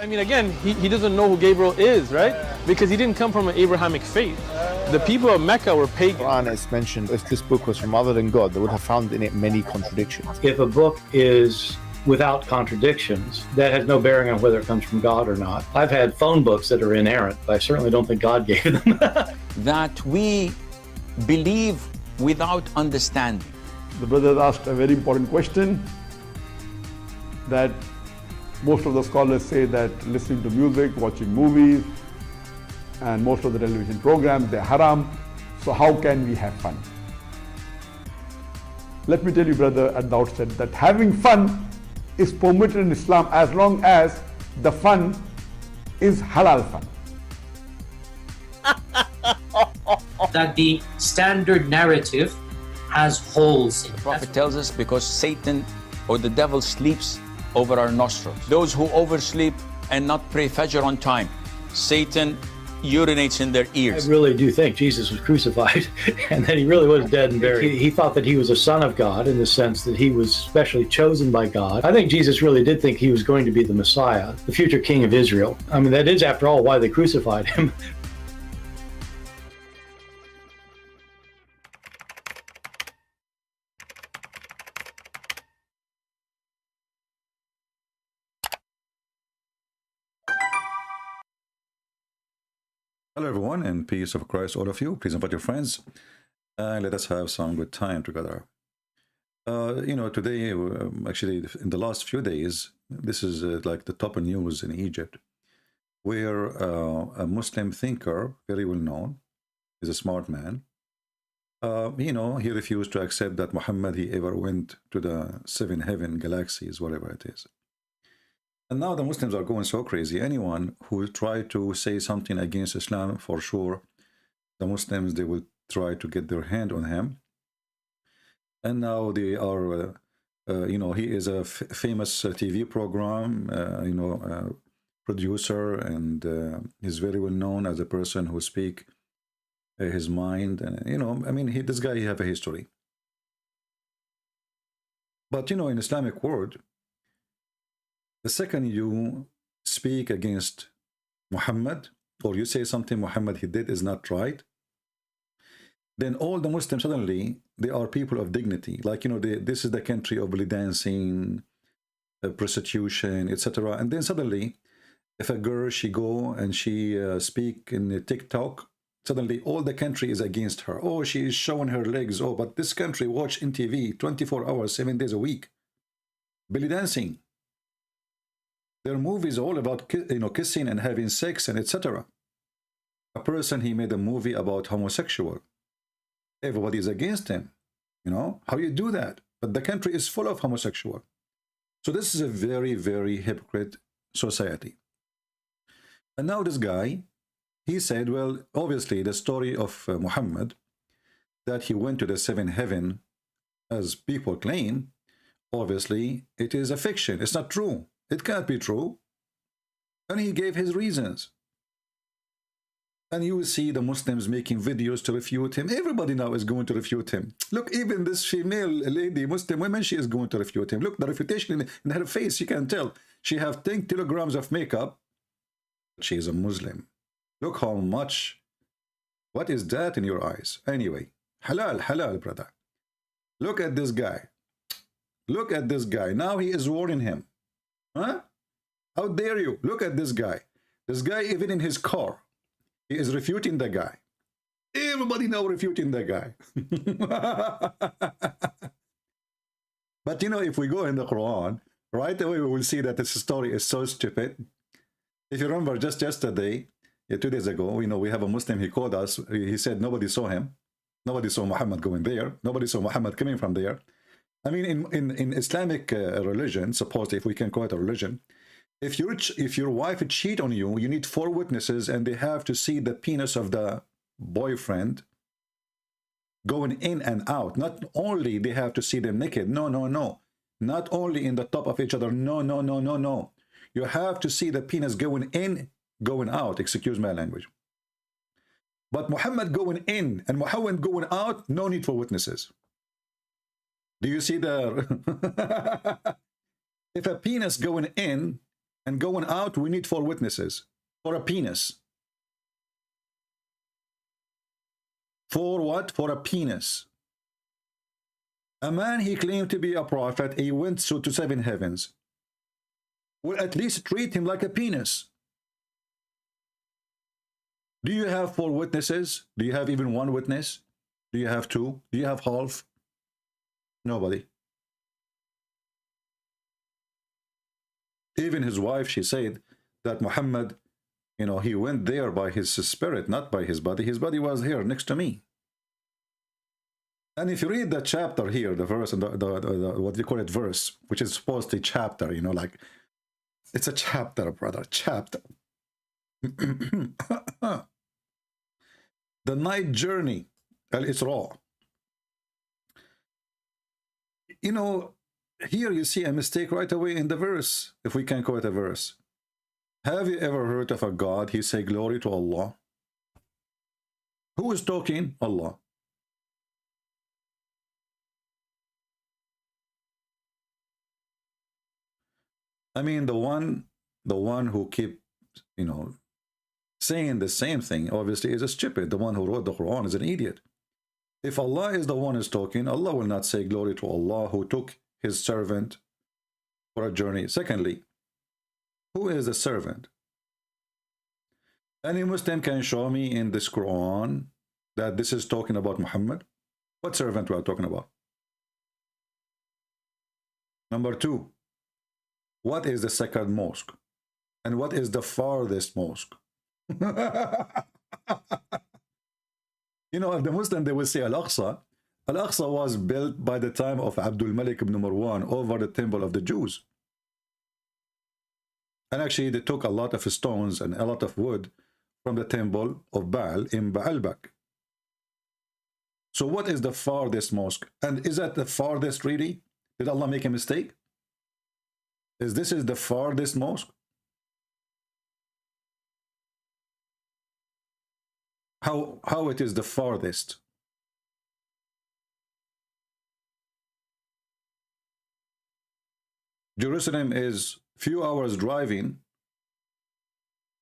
I mean, again, he doesn't know who Gabriel is, right? Because he didn't come from an Abrahamic faith. The people of Mecca were pagan. Quran is mentioned, if this book was from other than God, they would have found in it many contradictions. If a book is without contradictions, that has no bearing on whether it comes from God or not. I've had phone books that are inerrant, but I certainly don't think God gave them. That we believe without understanding. The brother asked a very important question, that most of the scholars say that listening to music, watching movies, and most of the television programs, they're haram. So how can we have fun? Let me tell you, brother, at the outset, that having fun is permitted in Islam as long as the fun is halal fun. That the standard narrative has holes in it. The Prophet tells us because Satan or the devil sleeps over our nostrils. Those who oversleep and not pray Fajr on time, Satan urinates in their ears. I really do think Jesus was crucified and that he really was dead and buried. He thought that he was a son of God in the sense that he was specially chosen by God. I think Jesus really did think he was going to be the Messiah, the future king of Israel. I mean, that is, after all, why they crucified him. Hello everyone, and peace of Christ all of you. Please invite your friends and let us have some good time together. Today, actually in the last few days, this is like the top news in Egypt, where a Muslim thinker, very well known, is a smart man. He refused to accept that Muhammad, he ever went to the 7 heaven galaxies, whatever it is. And now the Muslims are going so crazy. Anyone who try to say something against Islam, for sure, the Muslims, they will try to get their hand on him. And now they are, he is a famous TV program, producer, and he's very well known as a person who speak his mind. And, this guy, he have a history. But, in Islamic world, the second you speak against Muhammad, or you say something Muhammad he did is not right, then all the Muslims suddenly, they are people of dignity. Like, this is the country of belly dancing, prostitution, etc. And then suddenly, if a girl, she go and she speak in the TikTok, suddenly all the country is against her. Oh, she is showing her legs. Oh, but this country watch in TV 24 hours, 7 days a week. Belly dancing. Their movies all about kissing and having sex and etc. A person, he made a movie about homosexual. Everybody is against him. How you do that? But the country is full of homosexual. So this is a very, very hypocrite society. And now this guy, he said, well, obviously the story of Muhammad, that he went to the 7 heaven, as people claim, obviously it is a fiction. It's not true. It can't be true. And he gave his reasons. And you will see the Muslims making videos to refute him. Everybody now is going to refute him. Look, even this female lady, Muslim woman, she is going to refute him. Look, the refutation in her face, you can tell. She has 10 kilograms of makeup. She is a Muslim. Look how much. What is that in your eyes? Anyway, halal, halal, brother. Look at this guy. Look at this guy. Now he is warning him. Huh? How dare you? Look at this guy. This guy, even in his car, he is refuting the guy. Everybody now refuting the guy. But if we go in the Quran, right away we will see that this story is so stupid. If you remember, just yesterday, 2 days ago, we have a Muslim, he called us, he said nobody saw him. Nobody saw Muhammad going there. Nobody saw Muhammad coming from there. I mean, in Islamic religion, suppose if we can call it a religion, if your wife cheat on you, you need 4 witnesses, and they have to see the penis of the boyfriend going in and out. Not only they have to see them naked. No, no, no. Not only in the top of each other. No, no, no, no, no. You have to see the penis going in, going out. Excuse my language. But Muhammad going in and Muhammad going out, no need for witnesses. Do you see the if a penis going in And going out, we need 4 witnesses for a penis. For what? For a penis. A man, he claimed to be a prophet. He went to 7 heavens. Well, at least treat him like a penis. Do you have 4 witnesses? Do you have even 1 witness? Do you have 2? Do you have half? Nobody. Even his wife, she said that Muhammad, you know, he went there by his spirit, not by his body. His body was here next to me. And if you read the chapter here, the verse, and the what do you call it, verse, which is supposed to be chapter, you know, like, it's a chapter, brother, chapter. The night journey, Al-Isra. You know, here you see a mistake right away in the verse, if we can quote a verse. Have you ever heard of a God, he say glory to Allah? Who is talking? Allah. I mean, the one who keep, you know, saying the same thing, obviously is a stupid. The one who wrote the Quran is an idiot. If Allah is the one who's talking, Allah will not say glory to Allah who took his servant for a journey. Secondly, who is the servant? Any Muslim can show me in this Quran that this is talking about Muhammad? What servant we are talking about? Number 2, what is the second mosque? And what is the farthest mosque? You know, if the Muslim, they will say Al-Aqsa. Al-Aqsa was built by the time of Abdul Malik ibn Marwan over the temple of the Jews. And actually, they took a lot of stones and a lot of wood from the temple of Baal in Baalbek. So what is the farthest mosque? And is that the farthest really? Did Allah make a mistake? Is this the farthest mosque? How it is the farthest? Jerusalem is few hours driving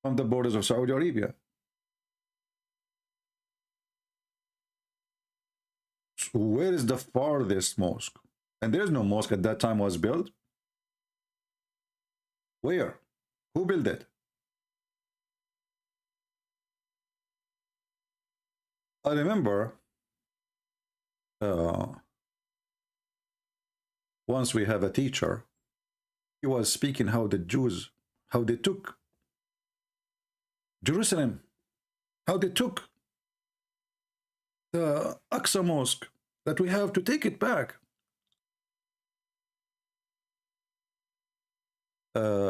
from the borders of Saudi Arabia. So where is the farthest mosque? And there's no mosque at that time was built. Where? Who built it? I remember once we have a teacher, he was speaking how the Jews, how they took Jerusalem, how they took the Aqsa Mosque, that we have to take it back.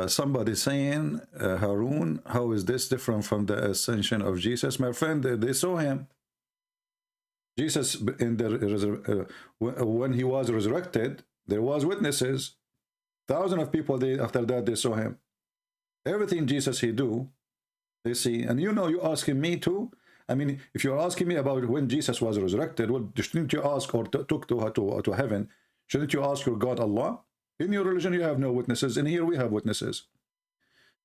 Somebody saying, Harun, how is this different from the ascension of Jesus? My friend, they saw him. Jesus, in the when he was resurrected, there was witnesses. Thousands of people, after that, they saw him. Everything Jesus he do, they see. And you know, you asking me too. I mean, if you're asking me about when Jesus was resurrected, well, shouldn't you ask, or took to heaven, shouldn't you ask your God Allah? In your religion, you have no witnesses. In here, we have witnesses.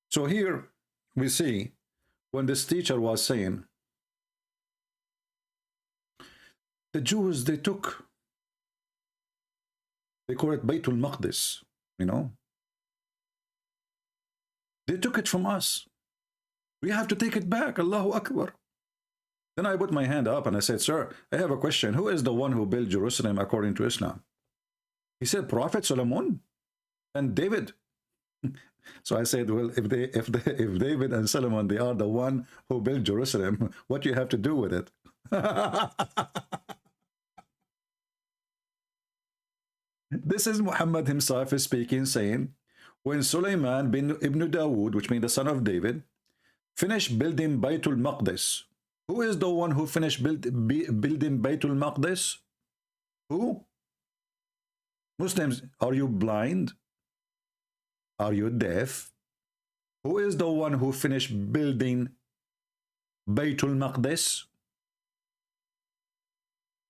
So here we see when this teacher was saying, the Jews, they call it Baytul Maqdis, you know. They took it from us. We have to take it back. Allahu Akbar. Then I put my hand up and I said, sir, I have a question. Who is the one who built Jerusalem according to Islam? He said, Prophet Solomon and David. So I said, well, if David and Solomon, they are the one who built Jerusalem, what do you have to do with it? This is Muhammad himself is speaking, saying, when Sulaiman bin Ibn Dawood, which means the son of David, finished building Baytul Maqdis. Who is the one who finished building Baytul Maqdis? Who? Muslims, are you blind? Are you deaf? Who is the one who finished building Baytul Maqdis?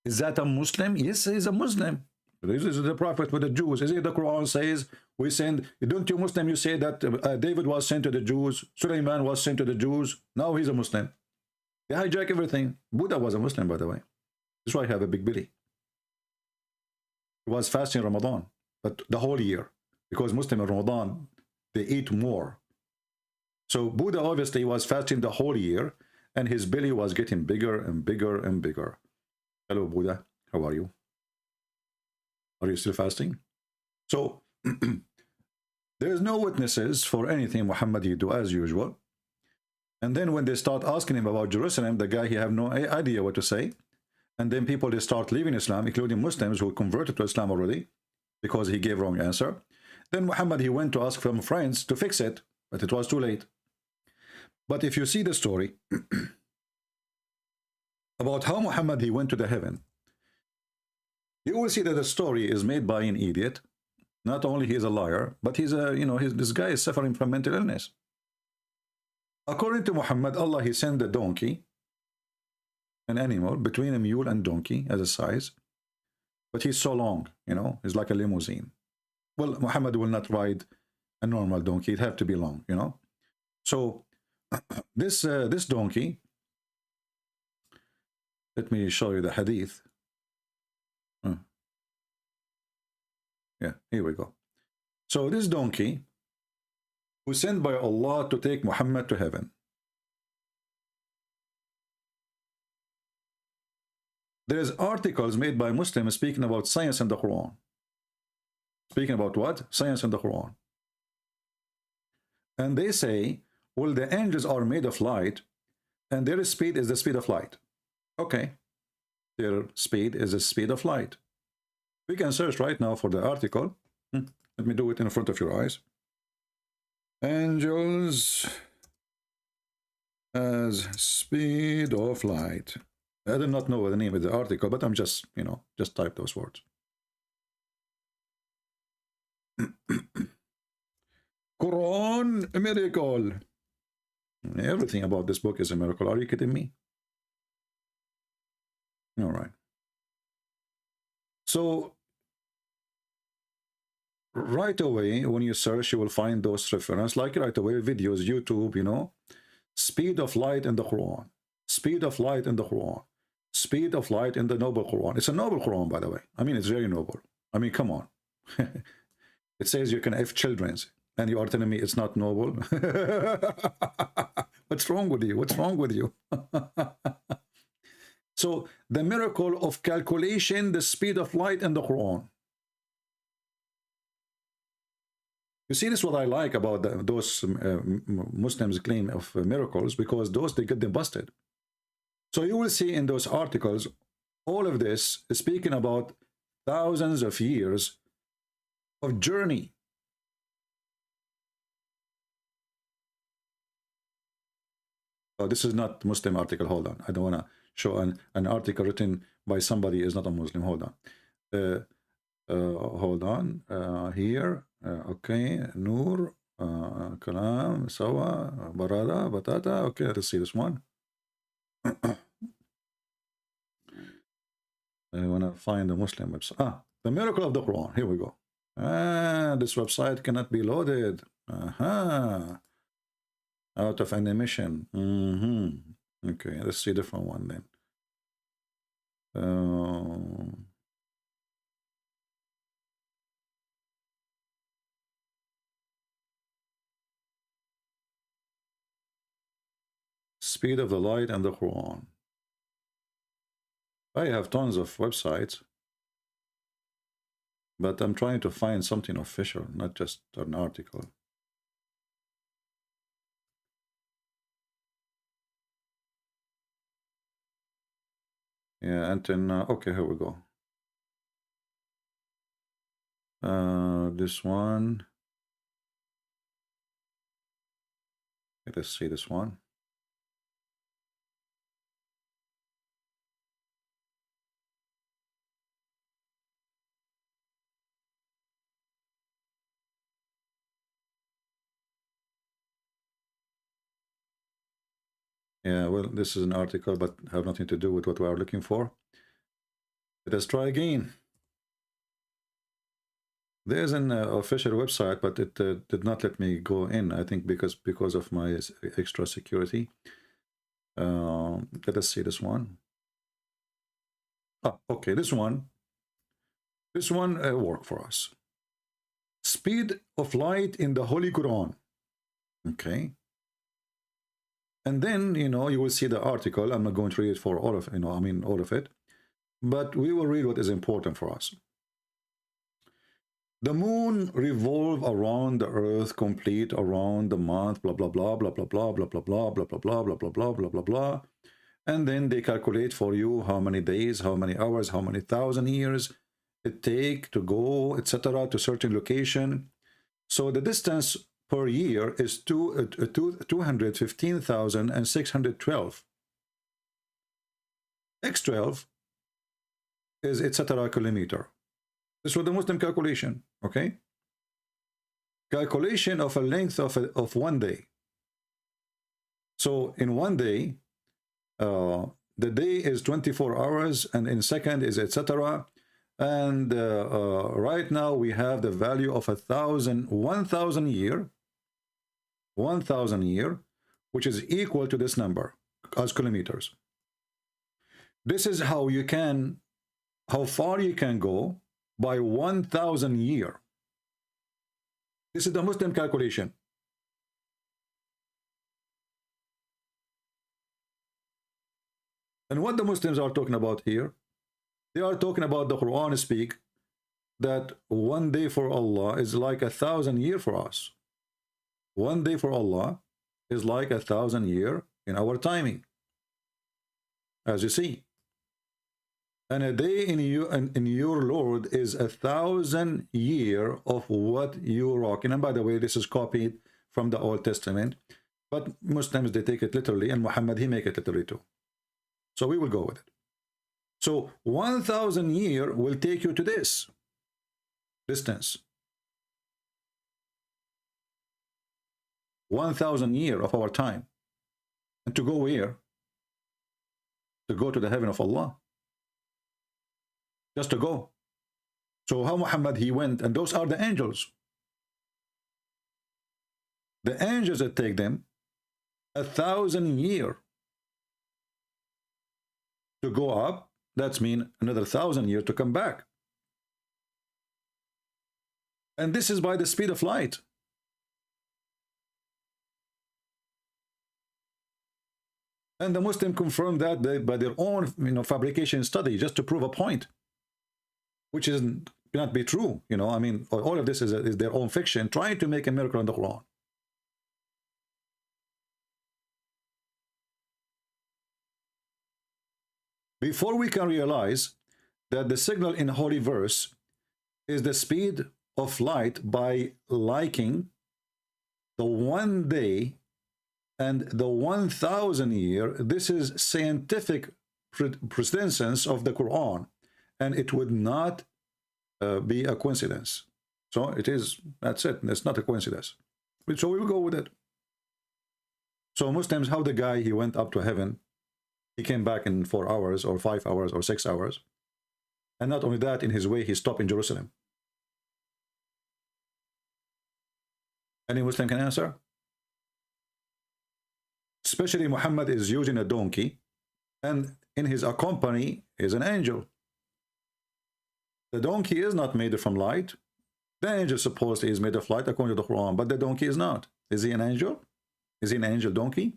Is that a Muslim? Yes, he is a Muslim. This is the prophet with the Jews. Is it the Quran says We send, don't you Muslim, you say that David was sent to the Jews, Sulaiman was sent to the Jews, now he's a Muslim. They hijack everything. Buddha was a Muslim, by the way. That's why I have a big belly. He was fasting Ramadan, but the whole year, because Muslim in Ramadan, they eat more. So Buddha obviously was fasting the whole year, and his belly was getting bigger and bigger and bigger. Hello, Buddha. How are you? Are you still fasting? So there is no witnesses for anything Muhammad he do as usual. And then when they start asking him about Jerusalem, the guy, he have no idea what to say. And then people, they start leaving Islam, including Muslims who converted to Islam already because he gave wrong answer. Then Muhammad, he went to ask from friends to fix it, but it was too late. But if you see the story about how Muhammad, he went to the heaven, you will see that the story is made by an idiot. Not only he is a liar, but he's a, you know, this guy is suffering from mental illness. According to Muhammad, Allah, he sent a donkey, an animal, between a mule and donkey as a size. But he's so long, you know, he's like a limousine. Well, Muhammad will not ride a normal donkey. It have to be long, you know. So this donkey, let me show you the hadith. Yeah, here we go. So this donkey was sent by Allah to take Muhammad to heaven. There's articles made by Muslims speaking about science and the Quran. Speaking about what? Science and the Quran. And they say, well, the angels are made of light, and their speed is the speed of light. Okay. Their speed is the speed of light. We can search right now for the article. Let me do it in front of your eyes. Angels as speed of light. I do not know the name of the article, but I'm just, you know, just type those words. Quran, a miracle. Everything about this book is a miracle. Are you kidding me? All right. So right away, when you search, you will find those references, like right away, videos, YouTube, you know, speed of light in the Quran, speed of light in the Quran, speed of light in the noble Quran. It's a noble Quran, by the way. I mean, it's very noble. I mean, come on. It says you can have children, and you are telling me it's not noble? What's wrong with you? What's wrong with you? So the miracle of calculation, the speed of light in the Quran. You see, this is what I like about those Muslims claim of miracles, because those, they get them busted. So you will see in those articles, all of this is speaking about thousands of years of journey. Oh, this is not Muslim article. Hold on. I don't want to show an article written by somebody who is not a Muslim. Hold on. Hold on. Here. Okay. Noor. Kalam. Sawa. Barada. Batata. Okay. Let's see this one. I want to find the Muslim website. Ah, the miracle of the Quran. Here we go. Ah, this website cannot be loaded. Aha. Out of animation. Okay, let's see a different one then. Speed of the light and the Quran. I have tons of websites, but I'm trying to find something official, not just an article. Yeah, and then, okay, here we go. This one. Let's see this one. Yeah, well, this is an article, but have nothing to do with what we are looking for. Let us try again. There's an official website, but it did not let me go in. I think because of my extra security. Let us see this one. Ah, okay, this one worked for us. Speed of light in the Holy Quran. Okay. And then, you know, you will see the article. I'm not going to read it for all of, all of it. But we will read what is important for us. The moon revolve around the earth, complete around the month, blah, blah, blah, blah, blah, blah, blah, blah, blah, blah, blah, blah, blah, blah, blah, blah, blah, blah. And then they calculate for you how many days, how many hours, how many thousand years it take to go, etc., to certain location. So the distance per year is 215,612. X12 is etc. kilometer. This was the Muslim calculation, okay? Calculation of a length of 1 day. So in 1 day, the day is 24 hours, and in second is etc. And right now we have the value of 1,000 year, 1,000 year, which is equal to this number as kilometers. This is how you can, how far you can go by 1,000 year. This is the Muslim calculation. And what the Muslims are talking about here, they are talking about the Quran speak that 1 day for Allah is like 1,000 year for us. 1 day for Allah is like 1,000 year in our timing, as you see. And a day in your Lord is 1,000 year of what you rocking. And by the way, this is copied from the Old Testament, but Muslims, they take it literally, and Muhammad, he make it literally too. So we will go with it. So 1,000 year will take you to this distance. 1,000 year of our time. And to go where? To go to the heaven of Allah. Just to go. So how Muhammad, he went, and those are the angels. The angels that take them 1,000 year to go up. That's mean another 1,000 years to come back. And this is by the speed of light. And the Muslim confirmed that by their own fabrication study, just to prove a point, which cannot be true. All of this is their own fiction, trying to make a miracle in the Quran. Before we can realize that the signal in Holy Verse is the speed of light by liking the 1 day and the 1,000 year, this is scientific precedence of the Quran, and it would not be a coincidence. So it is, that's it, it's not a coincidence. So we will go with it. So Muslims, how the guy, he went up to heaven, he came back in 4 hours or 5 hours or 6 hours. And not only that, in his way, he stopped in Jerusalem. Any Muslim can answer? Especially Muhammad is using a donkey, and in his accompany is an angel. The donkey is not made from light. The angel supposedly is made of light according to the Quran, but the donkey is not. Is he an angel? Is he an angel donkey?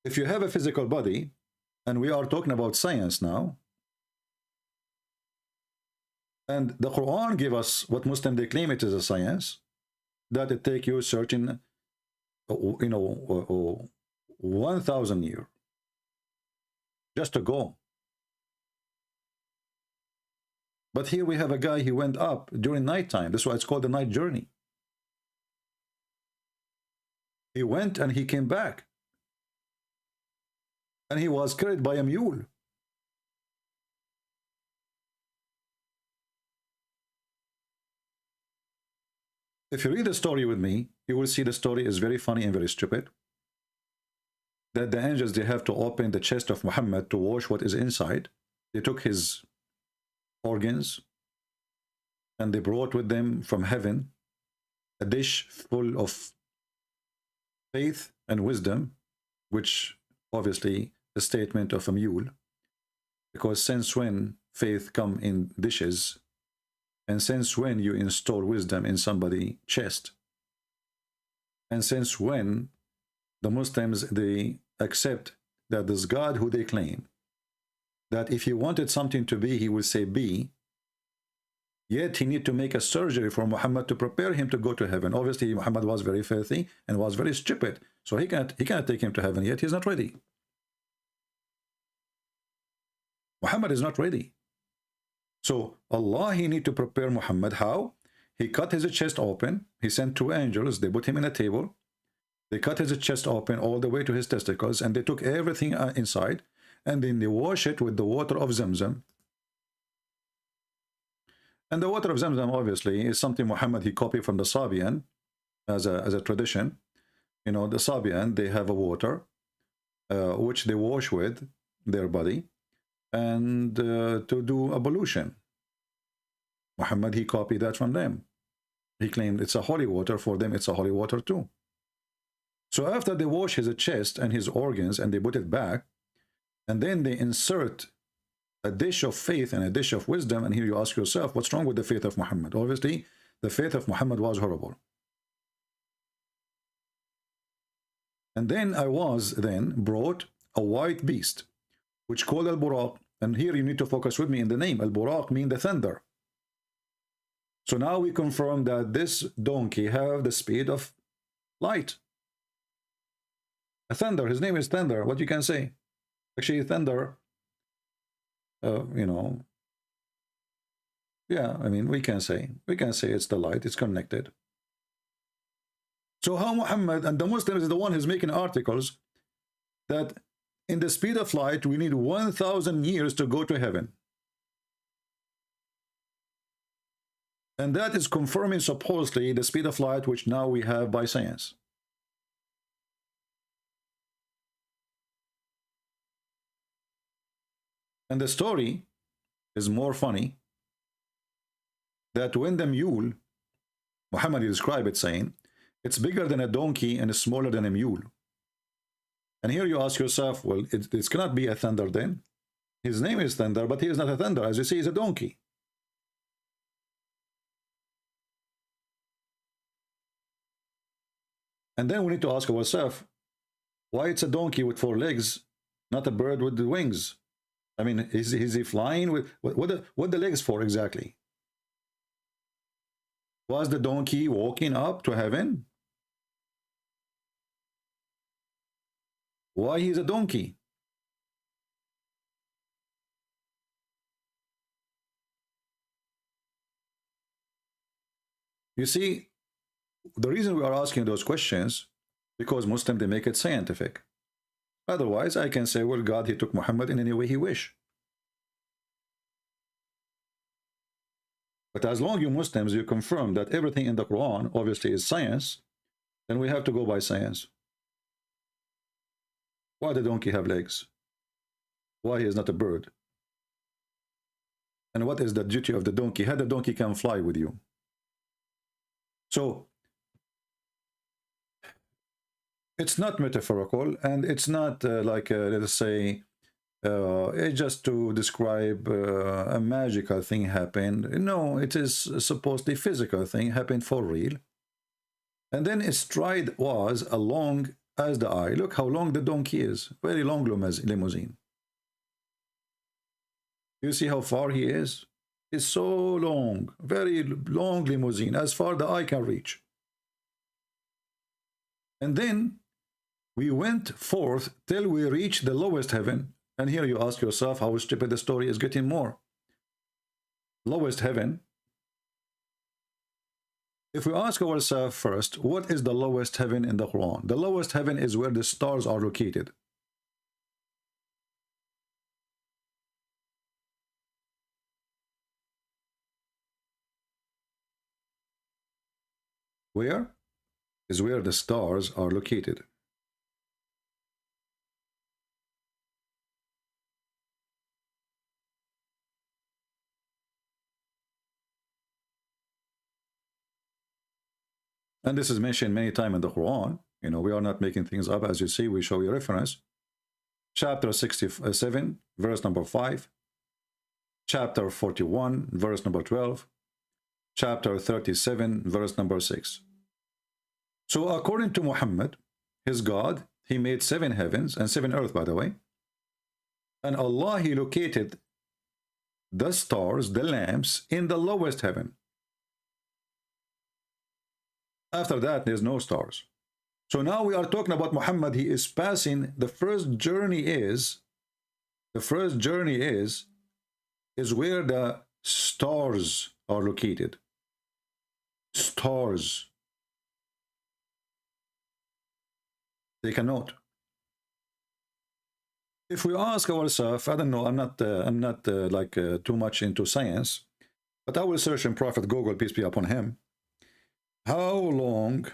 If you have a physical body, and we are talking about science now, and the Quran give us what Muslim they claim it is a science, that it take you certain 1,000 years just to go. But here we have a guy, he went up during nighttime. That's why it's called the night journey. He went and he came back, and he was carried by a mule. If you read the story with me, you will see the story is very funny and very stupid. That the angels, they have to open the chest of Muhammad to wash what is inside. They took his organs, and they brought with them from heaven a dish full of faith and wisdom, which obviously a statement of a mule, because since when faith come in dishes, and since when you install wisdom in somebody's chest, and since when the Muslims, they accept that this God who they claim, that if he wanted something to be, he will say be, yet he need to make a surgery for Muhammad to prepare him to go to heaven. Obviously, Muhammad was very filthy and was very stupid, so he cannot take him to heaven yet. He's not ready. Muhammad is not ready. So Allah, he need to prepare Muhammad. How? He cut his chest open. He sent 2 angels. They put him in a table. They cut his chest open all the way to his testicles, and they took everything inside, and then they wash it with the water of Zamzam. And the water of Zamzam, obviously, is something Muhammad, he copied from the Sabian as a tradition. You know, the Sabian, they have a water which they wash with their body, and to do ablution. Muhammad, he copied that from them. He claimed it's a holy water. For them, it's a holy water too. So after they wash his chest and his organs, and they put it back, and then they insert a dish of faith and a dish of wisdom, and here you ask yourself, what's wrong with the faith of Muhammad? Obviously, the faith of Muhammad was horrible. And then I was then brought a white beast, which called Al-Buraq, and here you need to focus with me in the name. Al-Buraq means the thunder. So now we confirm that this donkey have the speed of light. A thunder, his name is Thunder. What you can say? Actually, thunder, you know, yeah, I mean, we can say it's the light, it's connected. So how Muhammad and the Muslims is the one who's making articles that in the speed of light, we need 1,000 years to go to heaven. And that is confirming supposedly the speed of light, which now we have by science. And the story is more funny, that when the mule, Muhammad described it saying, it's bigger than a donkey and smaller than a mule. And here you ask yourself, well, it cannot be a thunder then. His name is Thunder, but he is not a thunder. As you see, he's a donkey. And then we need to ask ourselves, why it's a donkey with 4 legs, not a bird with the wings? I mean, is he flying with what the legs for exactly? Was the donkey walking up to heaven? Why he's a donkey? You see, the reason we are asking those questions, because Muslims, they make it scientific. Otherwise, I can say, well, God, he took Muhammad in any way he wished. But as long as you Muslims, you confirm that everything in the Quran obviously is science, then we have to go by science. Why the donkey have legs? Why he is not a bird? And what is the duty of the donkey? How the donkey can fly with you? So it's not metaphorical, and it's not like let us say it's just to describe a magical thing happened. No, it is supposedly physical thing happened for real. And then its stride was as long as the eye. Look how long the donkey is. Very long limousine. You see how far he is? It's so long, very long limousine, as far the eye can reach. And then we went forth till we reached the lowest heaven. And here you ask yourself how stupid the story is getting more. Lowest heaven. If we ask ourselves first, what is the lowest heaven in the Quran? The lowest heaven is where the stars are located. Where is where the stars are located? And this is mentioned many times in the Quran. You know, we are not making things up. As you see, we show you reference. Chapter 67, verse number 5. Chapter 41, verse number 12. Chapter 37, verse number 6. So according to Muhammad, his God, he made 7 heavens and 7 earth, by the way. And Allah, he located the stars, the lamps, in the lowest heaven. After that, there's no stars. So now we are talking about Muhammad. He is passing, the first journey is where the stars are located. Stars. Take a note. If we ask ourselves, I don't know, I'm not too much into science, but I will search in Prophet Google, peace be upon him. How long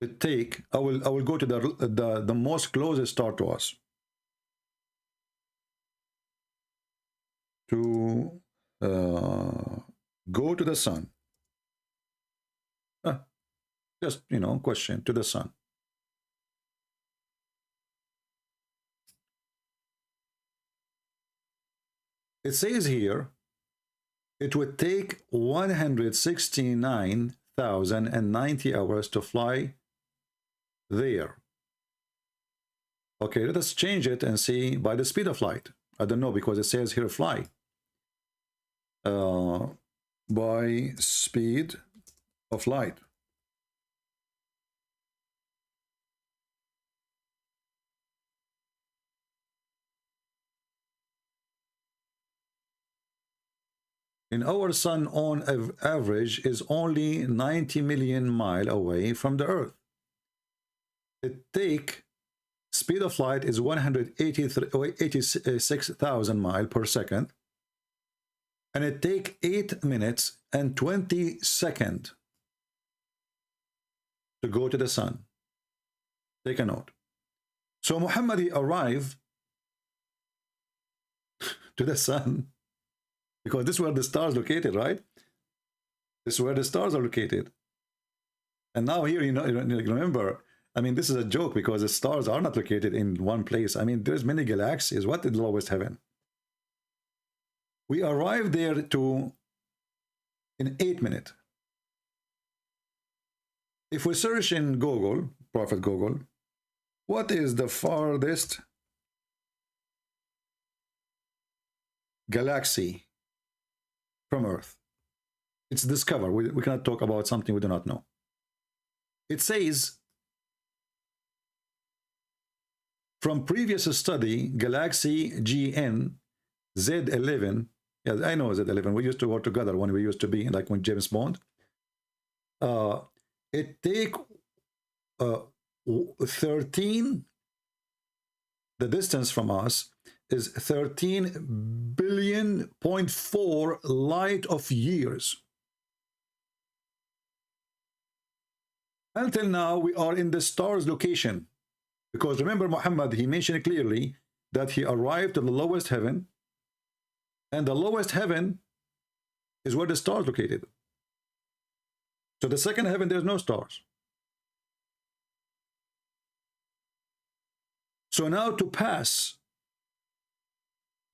it take? I will go to the most closest star to us to go to the sun. Just, you know, question to the sun. It says here, it would take 169,090 hours to fly there. Okay, let us change it and see by the speed of light. I don't know, because it says here fly. By speed of light. In our sun on average is only 90 million miles away from the earth. It take speed of light is 186,000 miles per second, and it take 8 minutes and 20 seconds to go to the sun. Take a note. So Muhammad arrived to the sun, because this is where the stars located, right? This is where the stars are located. And now here, you know, remember, I mean, this is a joke, because the stars are not located in one place. I mean, there's many galaxies. What is the lowest heaven? We arrived there in 8 minutes. If we search in Google, Prophet Google, what is the farthest galaxy from Earth? It's discovered. We cannot talk about something we do not know. It says, from previous study, galaxy GN Z11, yeah, I know Z11, we used to work together when we used to be, like when James Bond. It take 13, the distance from us is 13 billion 0.4 light of years. Until now, we are in the stars location. Because remember, Muhammad, he mentioned clearly that he arrived to the lowest heaven, and the lowest heaven is where the stars located. So the second heaven, there's no stars. So now to pass,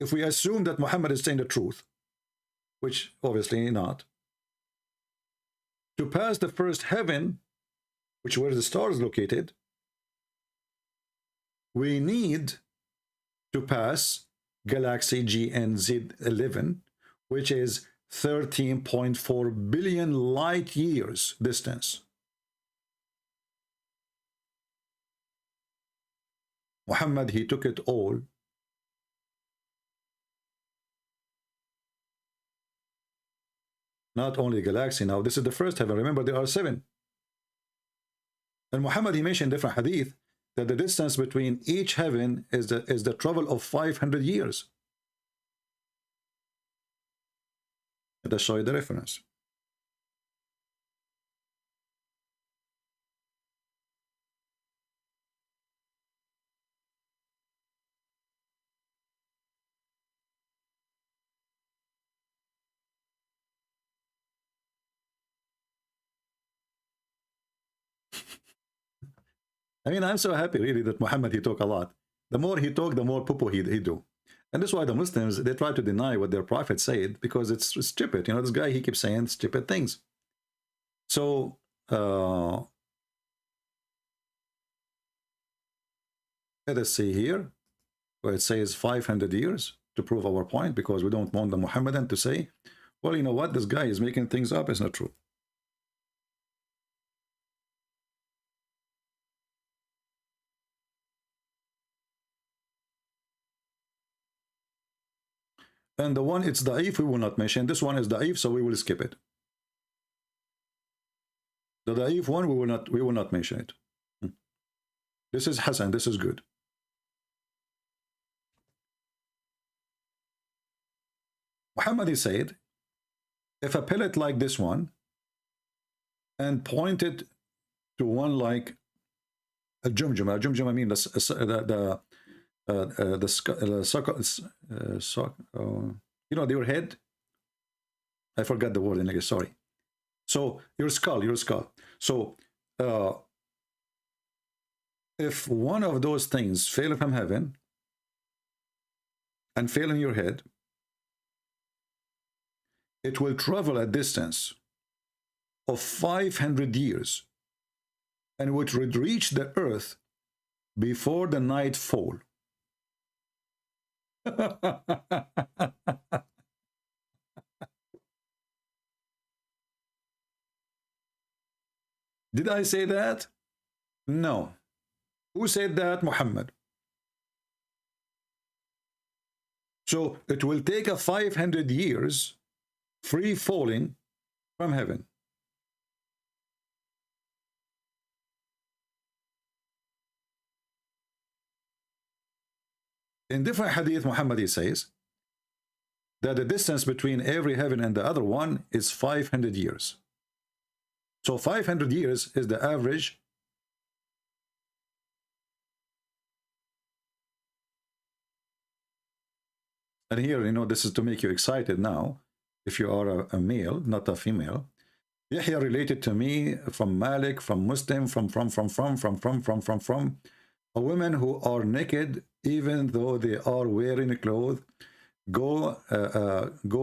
if we assume that Muhammad is saying the truth, which obviously not, to pass the first heaven, which where the stars located, we need to pass galaxy GNZ11, which is 13.4 billion light years distance. Muhammad, he took it all. Not only galaxy now, this is the first heaven. Remember, there are 7. And Muhammad, he mentioned different hadith that the distance between each heaven is the travel of 500 years. Let us show you the reference. I mean, I'm so happy really that Muhammad, he talk a lot. The more he talk, the more poo he do. And that's why the Muslims, they try to deny what their prophet said, because it's stupid. You know, this guy, he keeps saying stupid things. So, let us see here, where it says 500 years to prove our point, because we don't want the Muhammadan to say, well, you know what, this guy is making things up. It's not true. And the one, it's da'if, we will not mention. This one is da'if, so we will skip it. The da'if one, we will not mention it. This is Hassan, this is good. Muhammad said, if a pellet like this one and pointed to one like a jumjum, I mean you know, your head, I forgot the word in English, sorry. So your skull. So if one of those things fell from heaven and fell in your head, it will travel a distance of 500 years and would reach the earth before the night fall. Did I say that? No. Who said that? Muhammad. So it will take a 500 years free falling from heaven. In different hadith, Muhammad says that the distance between every heaven and the other one is 500 years. So 500 years is the average. And here, you know, this is to make you excited now, if you are a male, not a female. Yahya related to me from Malik, from Muslim, from a women who are naked, even though they are wearing clothes, go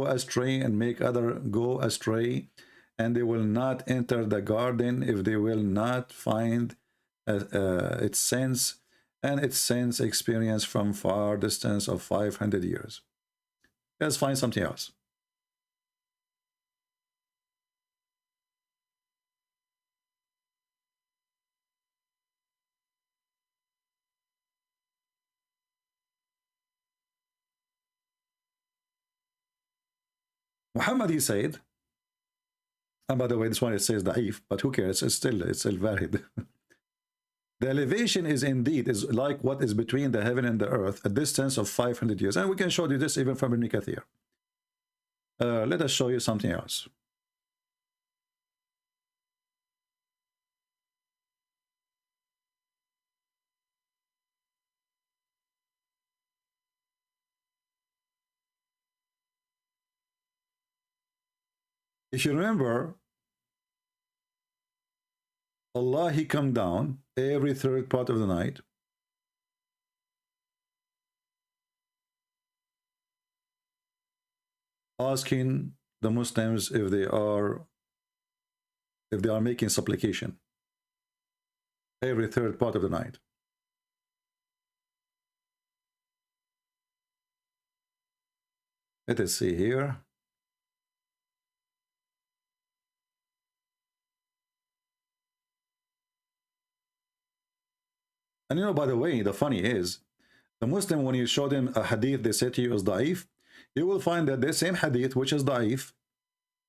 astray and make other go astray, and they will not enter the garden if they will not find its sense and its sense experience from far distance of 500 years. Let's find something else. Muhammad, he said, and by the way, this one it says da'if, but who cares? It's still valid. The elevation is indeed like what is between the heaven and the earth, a distance of 500 years. And we can show you this even from Ibn Kathir. Let us show you something else. If you remember, Allah, he come down every third part of the night. Asking the Muslims if they are making supplication every third part of the night. Let us see here. And you know, by the way, the funny is, the Muslim, when you show them a hadith they say to you is da'if, you will find that the same hadith, which is da'if,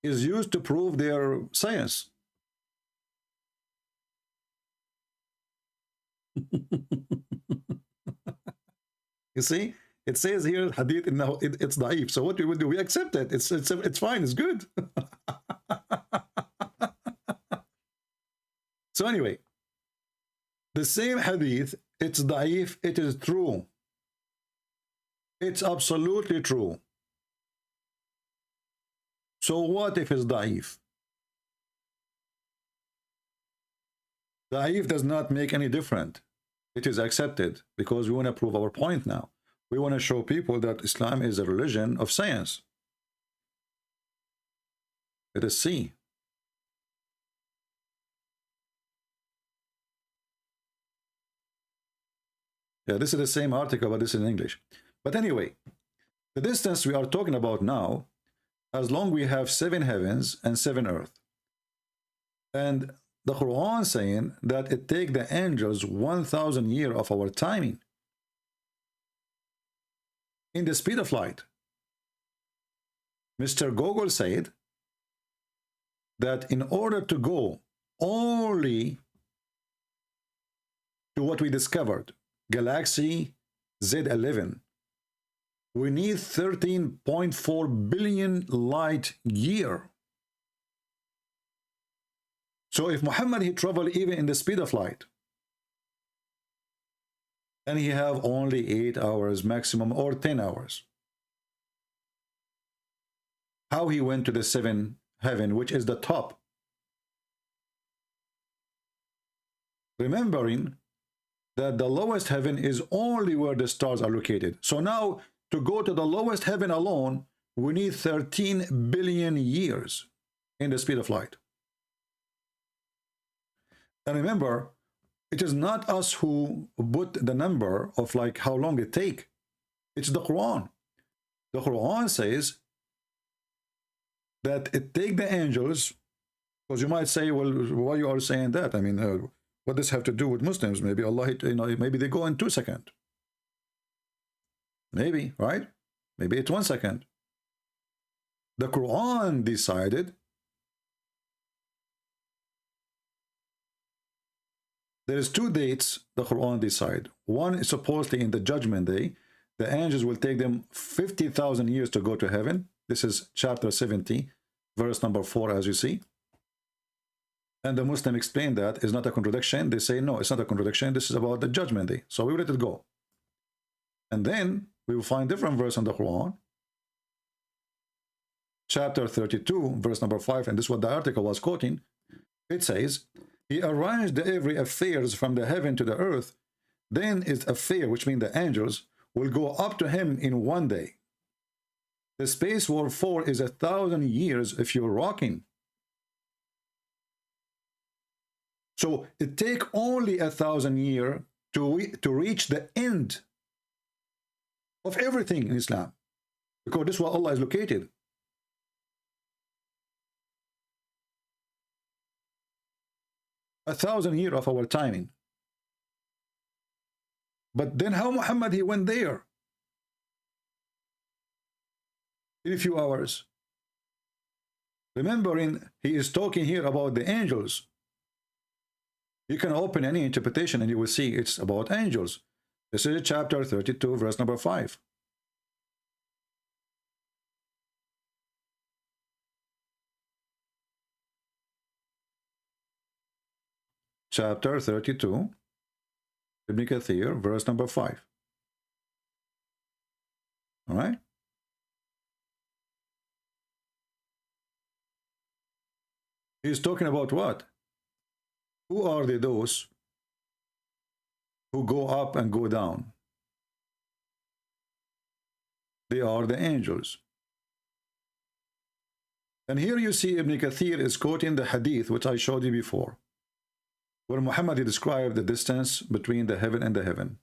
is used to prove their science. You see, it says here hadith, it's da'if. So what we will do, we accept it. It's fine, it's good. So anyway, the same hadith, it's da'if, it is true. It's absolutely true. So what if it's da'if? Da'if does not make any difference. it is accepted because we want to prove our point now. We want to show people that Islam is a religion of science. Let us see. Yeah, this is the same article, but this is in English. But anyway, the distance we are talking about now, as long we have 7 heavens and 7 earth. And the Quran saying that it take the angels 1,000 years of our timing in the speed of light. Mr. Gogol said that in order to go only to what we discovered, Galaxy Z11, we need 13.4 billion light year. So if Muhammad, he traveled even in the speed of light, and he have only 8 hours maximum or 10 hours, how he went to the 7th heaven, which is the top? Remembering that the lowest heaven is only where the stars are located. So now to go to the lowest heaven alone, we need 13 billion years in the speed of light. And remember, it is not us who put the number of like how long it take. It's the Quran. The Quran says that it take the angels, because you might say, well, why you are saying that? I mean, what does this have to do with Muslims? Maybe Allah, maybe they go in 2 seconds. Maybe, right? Maybe it's 1 second. The Quran decided there is 2 dates the Quran decide. One is supposedly in the judgment day. The angels will take them 50,000 years to go to heaven. This is chapter 70, verse number 4, as you see. And the Muslim explained that is not a contradiction. They say, no, it's not a contradiction. This is about the judgment day. So we let it go. And then we will find different verse in the Quran. Chapter 32, verse number 5, and this is what the article was quoting. It says, he arranged every affairs from the heaven to the earth. Then his affair, which means the angels, will go up to him in 1 day. The space war 4 is 1,000 years if you're rocking. So it take only 1,000 years to reach the end of everything in Islam, because this is where Allah is located. A 1,000 years of our timing. But then how Muhammad, he went there in a few hours? Remembering he is talking here about the angels. You can open any interpretation and you will see it's about angels. This is chapter 32, verse number 5. Chapter 32, Ibn Kathir, verse number 5. All right? He's talking about what? Who are those who go up and go down? They are the angels. And here you see Ibn Kathir is quoting the hadith which I showed you before, where Muhammad described the distance between the heaven and the heaven.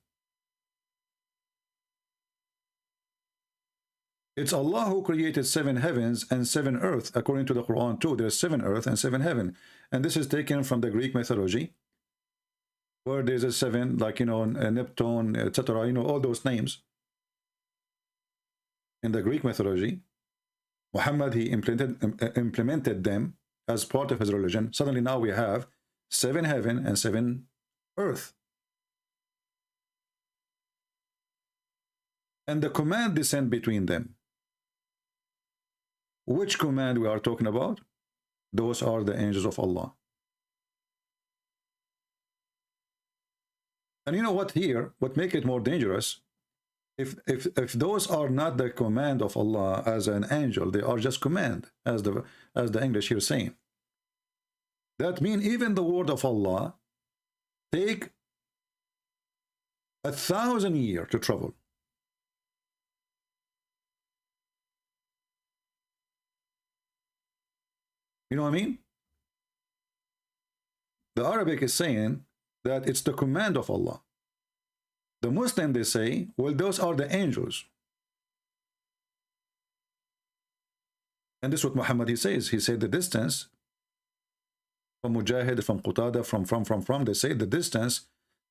It's Allah who created 7 heavens and 7 earth, according to the Quran too. There's 7 earth and 7 heaven. And this is taken from the Greek mythology, where there's a 7, like, Neptune, etc., all those names. In the Greek mythology, Muhammad, he implemented them as part of his religion. Suddenly now we have 7 heaven and 7 earth. And the command descend between them. Which command we are talking about? Those are the angels of Allah. And you know what here, what make it more dangerous, if those are not the command of Allah as an angel, they are just command, as the English here saying. That means even the word of Allah take 1,000 years to travel. You know what I mean? The Arabic is saying that it's the command of Allah. The Muslim, they say, well, those are the angels. And this is what Muhammad, he says. He said the distance from Mujahid, from Qatada, from, they say the distance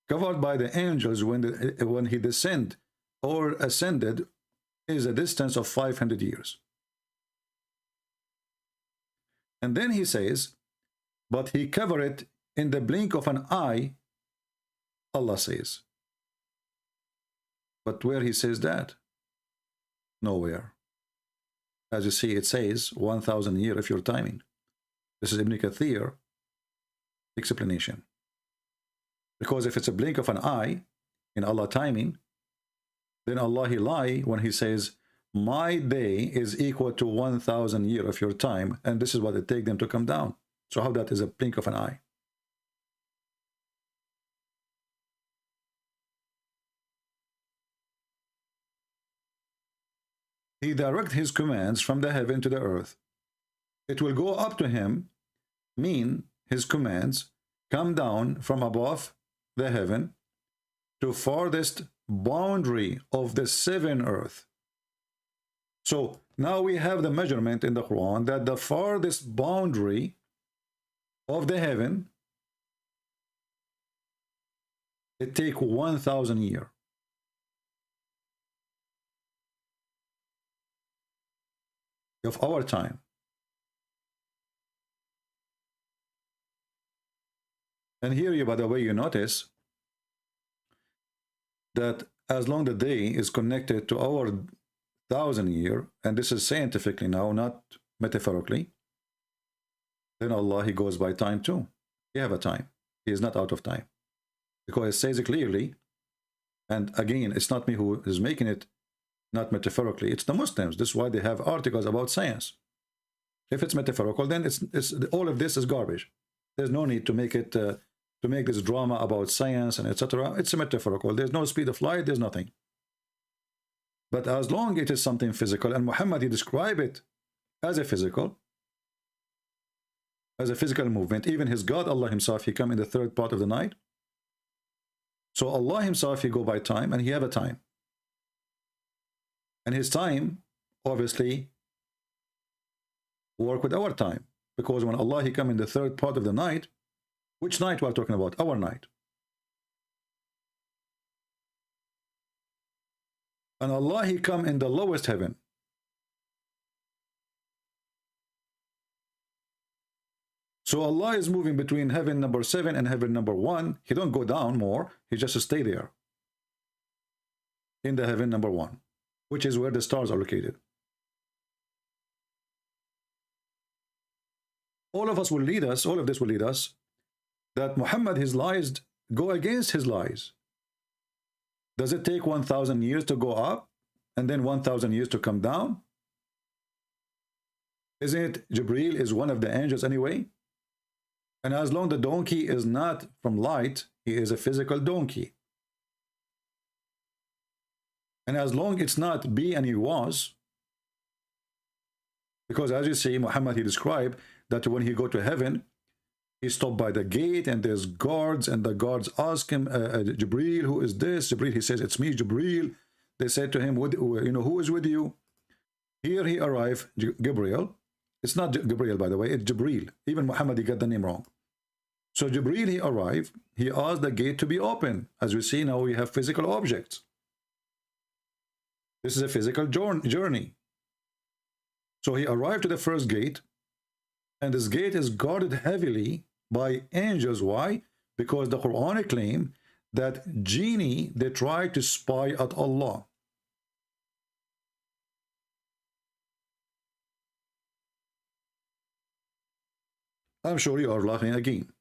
covered by the angels when he descended or ascended is a distance of 500 years. And then he says, but he covered it in the blink of an eye, Allah says. But where he says that? Nowhere. As you see, it says 1,000 years if you're timing. This is Ibn Kathir explanation. Because if it's a blink of an eye in Allah timing, then Allah, he lie when he says, my day is equal to 1,000 years of your time, and this is what it takes them to come down. So how that is a blink of an eye? He directs his commands from the heaven to the earth. It will go up to him, mean his commands come down from above the heaven to farthest boundary of the 7 earth. So now we have the measurement in the Quran that the farthest boundary of the heaven, it take 1,000 years. Of our time. And here, you, by the way, you notice that as long the day is connected to our 1,000 years, and this is scientifically now, not metaphorically, then Allah, he goes by time too. He have a time. He is not out of time. Because it says it clearly, and again, it's not me who is making it, not metaphorically, it's the Muslims. This is why they have articles about science. If it's metaphorical, then it's all of this is garbage. There's no need to make it to make this drama about science and etc. It's a metaphorical. There's no speed of light. There's nothing. But as long as it is something physical, and Muhammad, he described it as a physical movement. Even his God, Allah himself, he come in the 3rd part of the night. So Allah himself, he go by time, and he have a time. And his time, obviously, work with our time. Because when Allah, he come in the 3rd part of the night, which night we are talking about? Our night. And Allah, he come in the lowest heaven. So Allah is moving between heaven number 7 and heaven number 1. He don't go down more. He just stay there. In the heaven number 1. Which is where the stars are located. All of us will lead us, all of this will lead us, that Muhammad, his lies go against his lies. Does it take 1,000 years to go up and then 1,000 years to come down? Isn't it Jibreel is one of the angels anyway? And as long the donkey is not from light, he is a physical donkey. And as long it's not be and he was, because as you see, Muhammad, he described that when he go to heaven, he stopped by the gate and there's guards, and the guards ask him, Jibreel, who is this? Jibreel, he says, it's me, Jibreel. They said to him, who is with you? Here he arrived, Gabriel. It's not Gabriel, by the way, it's Jibreel. Even Muhammad, he got the name wrong. So Jibreel, he arrived, he asked the gate to be open. As we see now, we have physical objects. This is a physical journey. So he arrived to the first gate, and this gate is guarded heavily by angels. Why? Because the Qur'an claim that genie, they try to spy at Allah. I'm sure you are laughing again.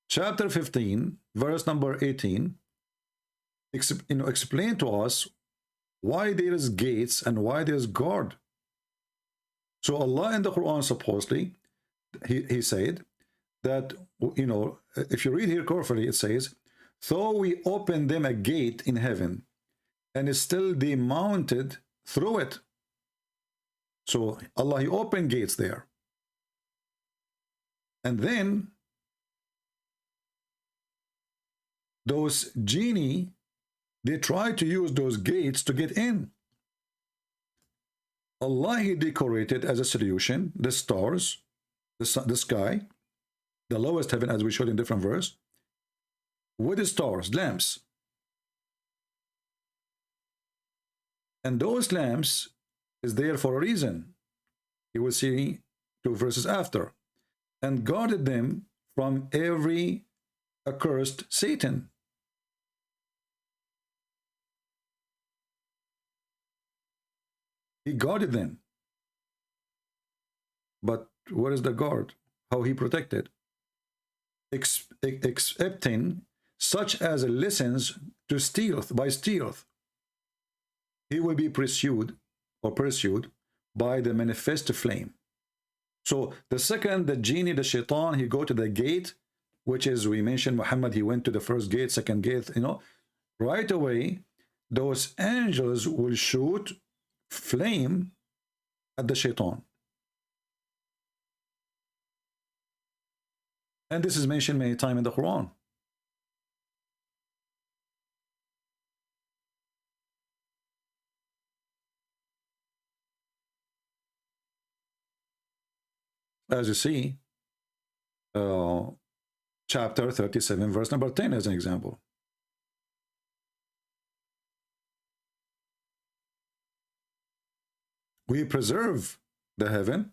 Chapter 15, verse number 18, explain to us why there is gates and why there is guard. So Allah in the Quran, supposedly, he said that, you know, if you read here carefully, it says, though we opened them a gate in heaven, and still they mounted through it. So Allah, He opened gates there. And then those genie, they try to use those gates to get in. Allah, He decorated as a solution the stars, the sky, the lowest heaven, as we showed in different verse, with the stars, lamps. And those lamps is there for a reason. You will see 2 verses after. And guarded them from every accursed Satan. He guarded them. But where is the guard? How He protected? Excepting such as listens to stealth, by stealth. He will be pursued by the manifest flame. So the second, the genie, the shaitan, he go to the gate, which is, we mentioned Muhammad, he went to the first gate, second gate, you know, right away, those angels will shoot flame at the shaitan. And this is mentioned many times in the Quran. As you see, chapter 37, verse number 10 as an example. We preserve the heaven.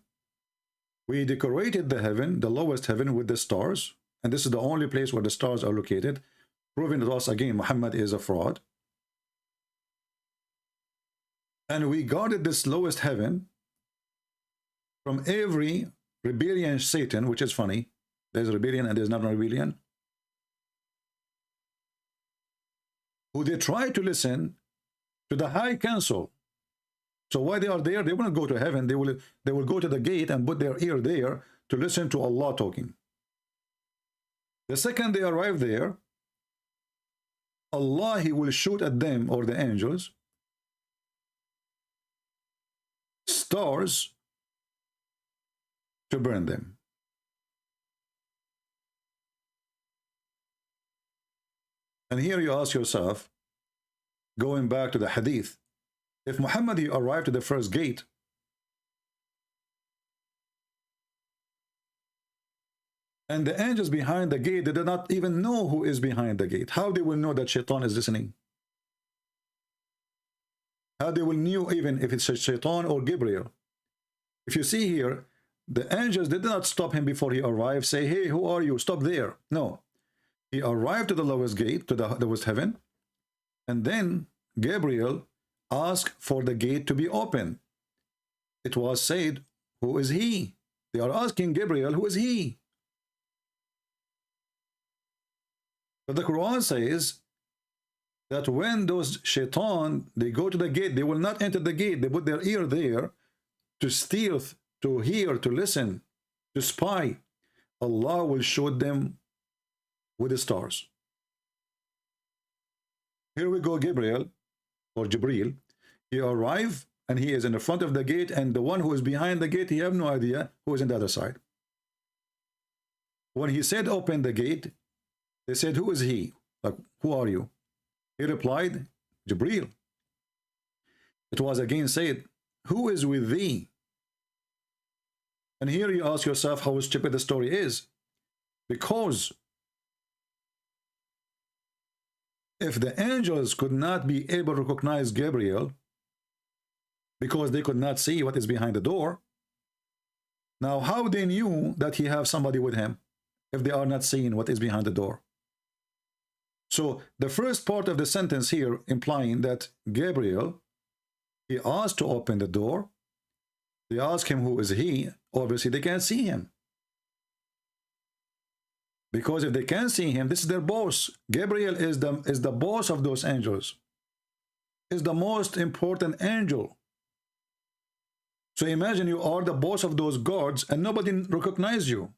We decorated the heaven, the lowest heaven, with the stars. And this is the only place where the stars are located, proving to us again Muhammad is a fraud. And we guarded this lowest heaven from every rebellion Satan, which is funny. There's rebellion and there's not a rebellion. Who they try to listen to the high council. So while they are there, they won't go to heaven. They will go to the gate and put their ear there to listen to Allah talking. The second they arrive there, Allah, He will shoot at them, or the angels, stars to burn them. And here you ask yourself, going back to the hadith, if Muhammad, he arrived to the first gate, and the angels behind the gate, they did not even know who is behind the gate. How they will know that shaitan is listening? How they will know even if it's shaitan or Gabriel? If you see here, the angels did not stop him before he arrived, say, hey, who are you? Stop there. No. He arrived to the lowest gate, to the lowest heaven, and then Gabriel asked for the gate to be open. It was said, who is he? They are asking Gabriel, who is he? But the Quran says that when those shaitan, they go to the gate, they will not enter the gate. They put their ear there to steal, to hear, to listen, to spy. Allah will show them with the stars. Here we go, Gabriel, or Jibreel. He arrived and he is in the front of the gate, and the one who is behind the gate, he have no idea who is on the other side. When he said, open the gate, they said, who is he? Like, who are you? He replied, Jibreel. It was again said, who is with thee? And here you ask yourself how stupid the story is. Because if the angels could not be able to recognize Gabriel because they could not see what is behind the door, now how they knew that he have somebody with him if they are not seeing what is behind the door? So the first part of the sentence here implying that Gabriel, he asked to open the door. They ask him who is he. Obviously they can't see him. Because if they can't see him, this is their boss. Gabriel is the boss of those angels. Is the most important angel. So imagine you are the boss of those gods and nobody recognizes you.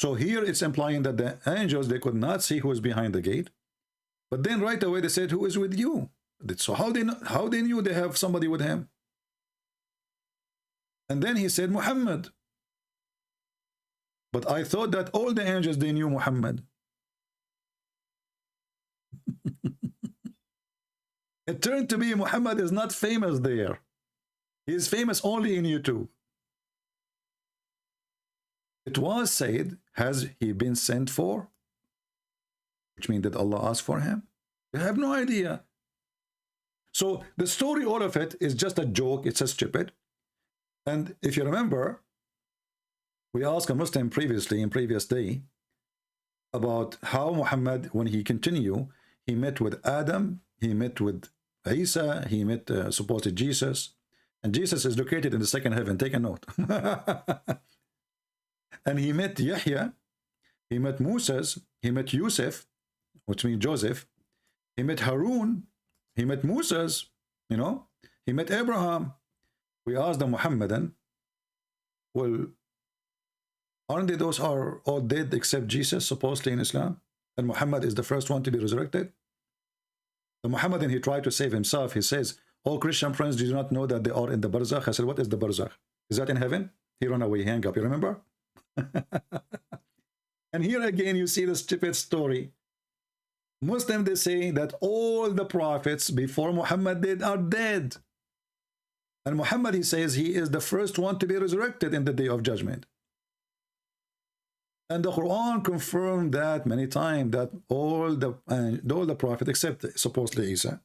So here it's implying that the angels, they could not see who is behind the gate. But then right away they said, who is with you? So how they knew they have somebody with him? And then he said, Muhammad. But I thought that all the angels, they knew Muhammad. It turned to be Muhammad is not famous there. He is famous only in YouTube. It was said, has he been sent for? Which means that Allah asked for him? They have no idea. So the story, all of it, is just a joke. It's a stupid. And if you remember, we asked a Muslim previously, in previous day, about how Muhammad, when he continued, he met with Adam, he met with Isa, he met supposedly Jesus, and Jesus is located in the second heaven. Take a note. And he met Yahya, he met Moses, he met Yusuf, which means Joseph, he met Harun, he met Moses, you know, he met Abraham. We asked the Muhammadan, well, aren't they those are all dead except Jesus, supposedly in Islam? And Muhammad is the first one to be resurrected? The Muhammadan, he tried to save himself. He says, all Christian friends do not know that they are in the barzakh. I said, what is the barzakh? Is that in heaven? He ran away, hang up, you remember? And here again, you see the stupid story. Muslims, they say that all the prophets before Muhammad did are dead. And Muhammad, he says, he is the first one to be resurrected in the day of judgment. And the Quran confirmed that many times, that all the prophets, except supposedly Isa.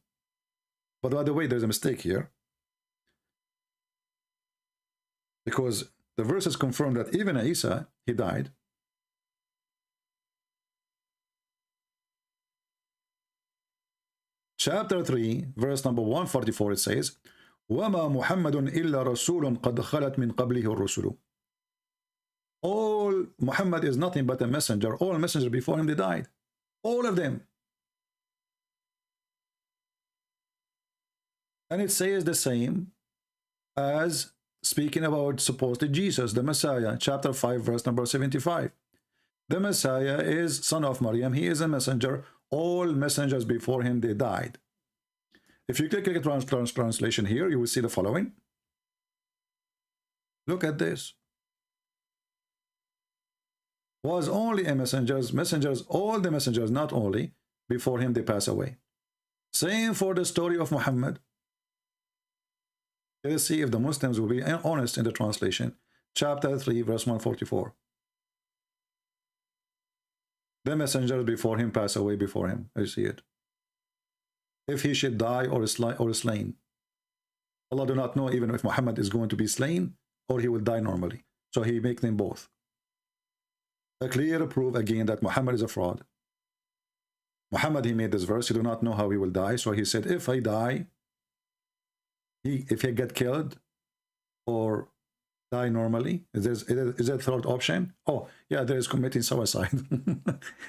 But by the way, there's a mistake here. Because the verses confirm that even Isa, he died. Chapter 3, verse number 144, it says, وَمَا مُحَمَّدٌ إِلَّا رَسُولٌ قَدْ خَلَتْ مِنْ قَبْلِهِ الرُّسُلُ. All Muhammad is nothing but a messenger. All messengers before him, they died. All of them. And it says the same as speaking about supposedly Jesus, the Messiah, chapter 5, verse number 75. The Messiah is son of Maryam. He is a messenger. All messengers before him, they died. If you click translation here, you will see the following. Look at this. Was only a messengers, all the messengers, not only, before him they pass away. Same for the story of Muhammad. Let's see if the Muslims will be honest in the translation. Chapter 3, verse 144. The messengers before him pass away before him. I see it. If he should die or slain. Allah do not know even if Muhammad is going to be slain or he will die normally. So he makes them both. A clear proof again that Muhammad is a fraud. Muhammad, he made this verse. He do not know how he will die. So he said, if I die, if he get killed or die normally, is that third option? Oh, yeah, there is committing suicide.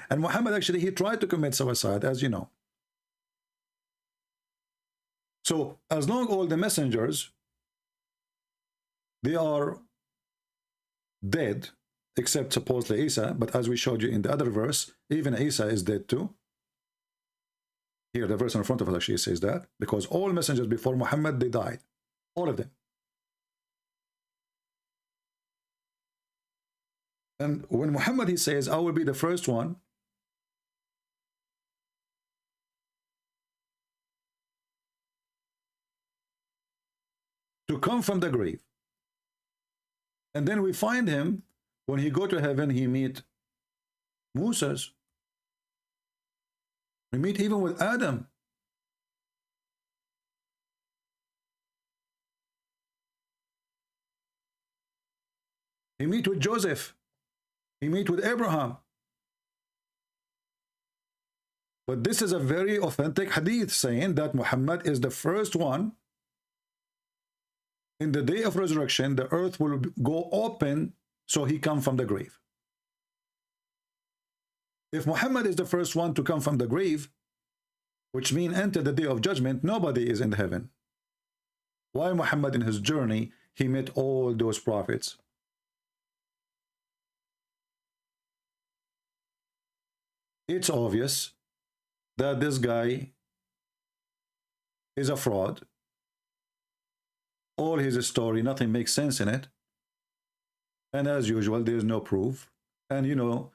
And Muhammad, actually, he tried to commit suicide, as you know. So as long all the messengers, they are dead, except supposedly Isa, but as we showed you in the other verse, even Isa is dead too. Here, the verse in front of us actually says that, because all messengers before Muhammad, they died. All of them. And when Muhammad, he says, I will be the first one, to come from the grave. And then we find him, when he go to heaven, he meet Moses. We meet even with Adam. He meet with Joseph. He meet with Abraham. But this is a very authentic hadith saying that Muhammad is the first one. In the day of resurrection, the earth will go open, so he come from the grave. If Muhammad is the first one to come from the grave, which means enter the day of judgment, nobody is in heaven. Why Muhammad in his journey, he met all those prophets? it's obvious that this guy is a fraud. All his story, nothing makes sense in it. And as usual, there is no proof. And you know,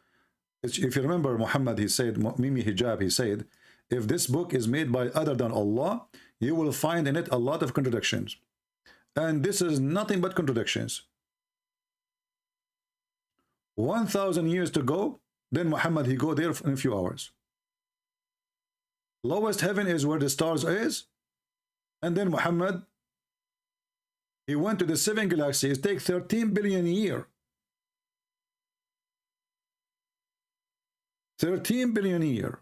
if you remember Muhammad, he said, Mimi Hijab, he said, if this book is made by other than Allah, you will find in it a lot of contradictions. And this is nothing but contradictions. 1,000 years to go, then Muhammad, he go there in a few hours. Lowest heaven is where the stars is. And then Muhammad, he went to the 7 galaxies, take 13 billion a year. 13 billion a year.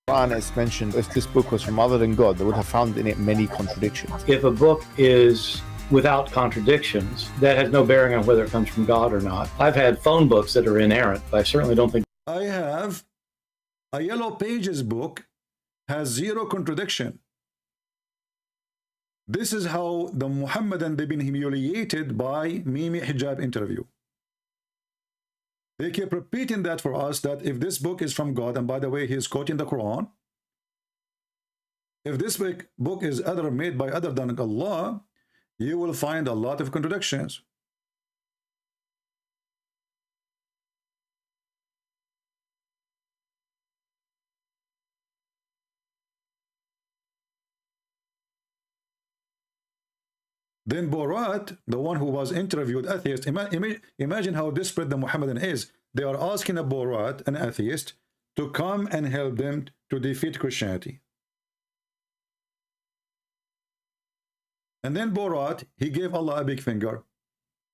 Quran has mentioned if this book was from other than God, they would have found in it many contradictions. If a book is without contradictions, that has no bearing on whether it comes from God or not. I've had phone books that are inerrant, but I certainly don't think. I have a Yellow Pages book, has 0 contradiction. This is how the Muhammadan, they've been humiliated by Mimi Hijab interview. They keep repeating that for us, that if this book is from God, and by the way, he is quoting the Quran, if this book is made by other than Allah, you will find a lot of contradictions. Then Borat, the one who was interviewed, atheist, imagine how desperate the Muhammadan is. They are asking a Borat, an atheist, to come and help them to defeat Christianity. And then Borat, he gave Allah a big finger.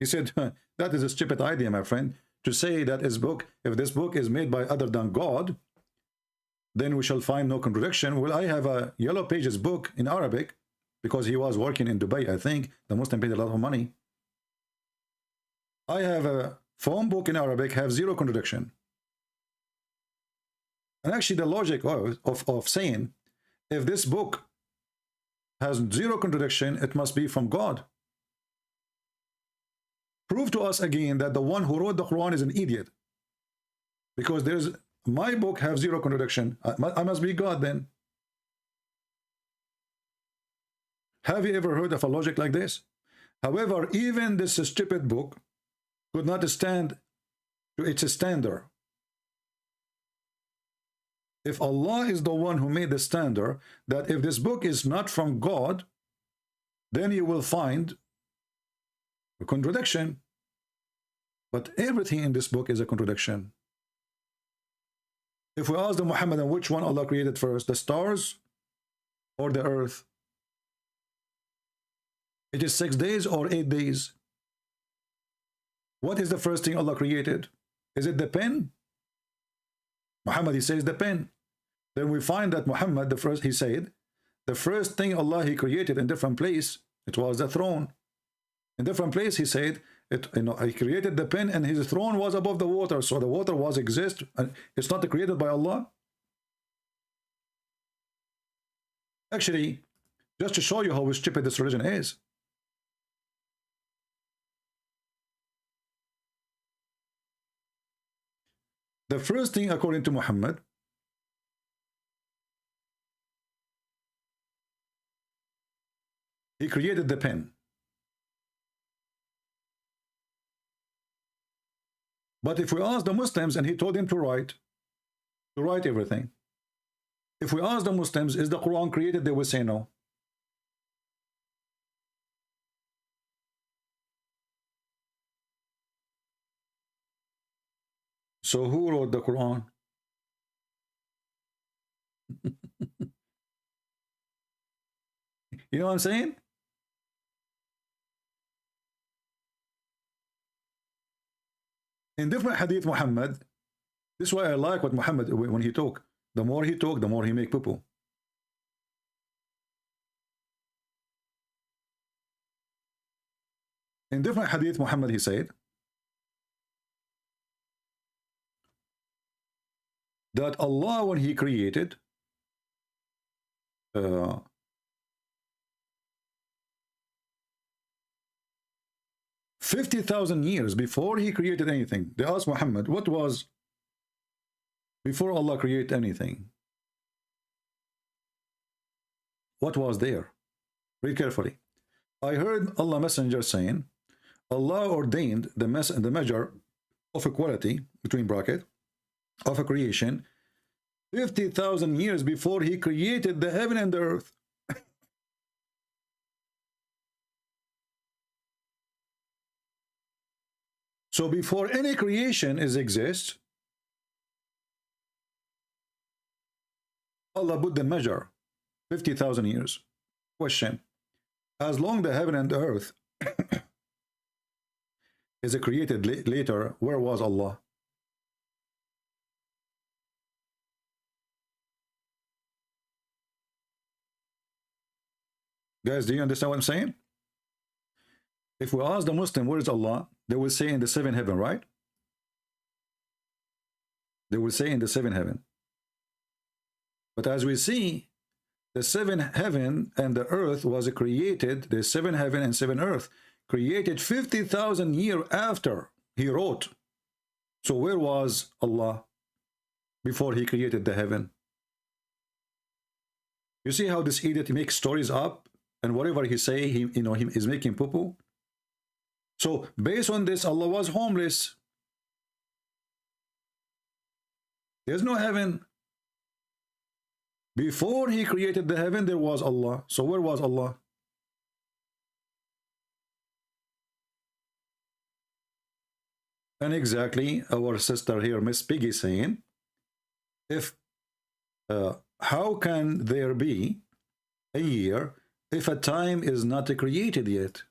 He said, that is a stupid idea, my friend, to say that his book, if this book is made by other than God, then we shall find no contradiction. Well, I have a Yellow Pages book in Arabic, because he was working in Dubai, I think. The Muslim paid a lot of money. I have a phone book in Arabic, have 0 contradiction. And actually the logic of saying, if this book has 0 contradiction, it must be from God. Prove to us again that the one who wrote the Quran is an idiot. Because my book have 0 contradiction. I must be God then. Have you ever heard of a logic like this? However, even this stupid book could not stand to its standard. If Allah is the one who made the standard, that if this book is not from God, then you will find a contradiction. But everything in this book is a contradiction. If we ask the Muhammadan which one Allah created first, the stars or the earth, it is 6 days or 8 days. What is the first thing Allah created? Is it the pen? Muhammad, he says the pen. Then we find that Muhammad, he said, the first thing Allah, he created in different place, it was the throne. In different place, he said, he created the pen and his throne was above the water. So the water was exist, and it's not created by Allah. Actually, just to show you how stupid this religion is. The first thing, according to Muhammad, he created the pen. But if we ask the Muslims, and he told him to write everything. If we ask the Muslims, is the Quran created? They will say no. So who wrote the Quran? You know what I'm saying? In different hadith, Muhammad, this is why I like what Muhammad, when he talk, the more he talk, the more he make poo-poo. In different hadith, Muhammad, he said that Allah, when he created 50,000 years before he created anything, they asked Muhammad, what was Before Allah create anything, what was there? Read carefully. I heard Allah Messenger saying, Allah ordained the measure of equality, between bracket, of a creation 50,000 years before he created the heaven and the earth. So before any creation exists, Allah put the measure 50,000 years. Question: as long the heaven and the earth is created later, where was Allah? Guys, do you understand what I'm saying? If we ask the Muslim, where is Allah? They will say in the seventh heaven, right? They will say in the seventh heaven. But as we see, the seventh heaven and the earth was created, the seventh heaven and seventh earth, created 50,000 years after he wrote. So where was Allah before he created the heaven? You see how this idiot makes stories up, and whatever he say, he is making poo-poo. So based on this, Allah was homeless. There's no heaven. Before he created the heaven, there was Allah. So where was Allah? And exactly our sister here, Miss Piggy, saying, if how can there be a year if a time is not created yet?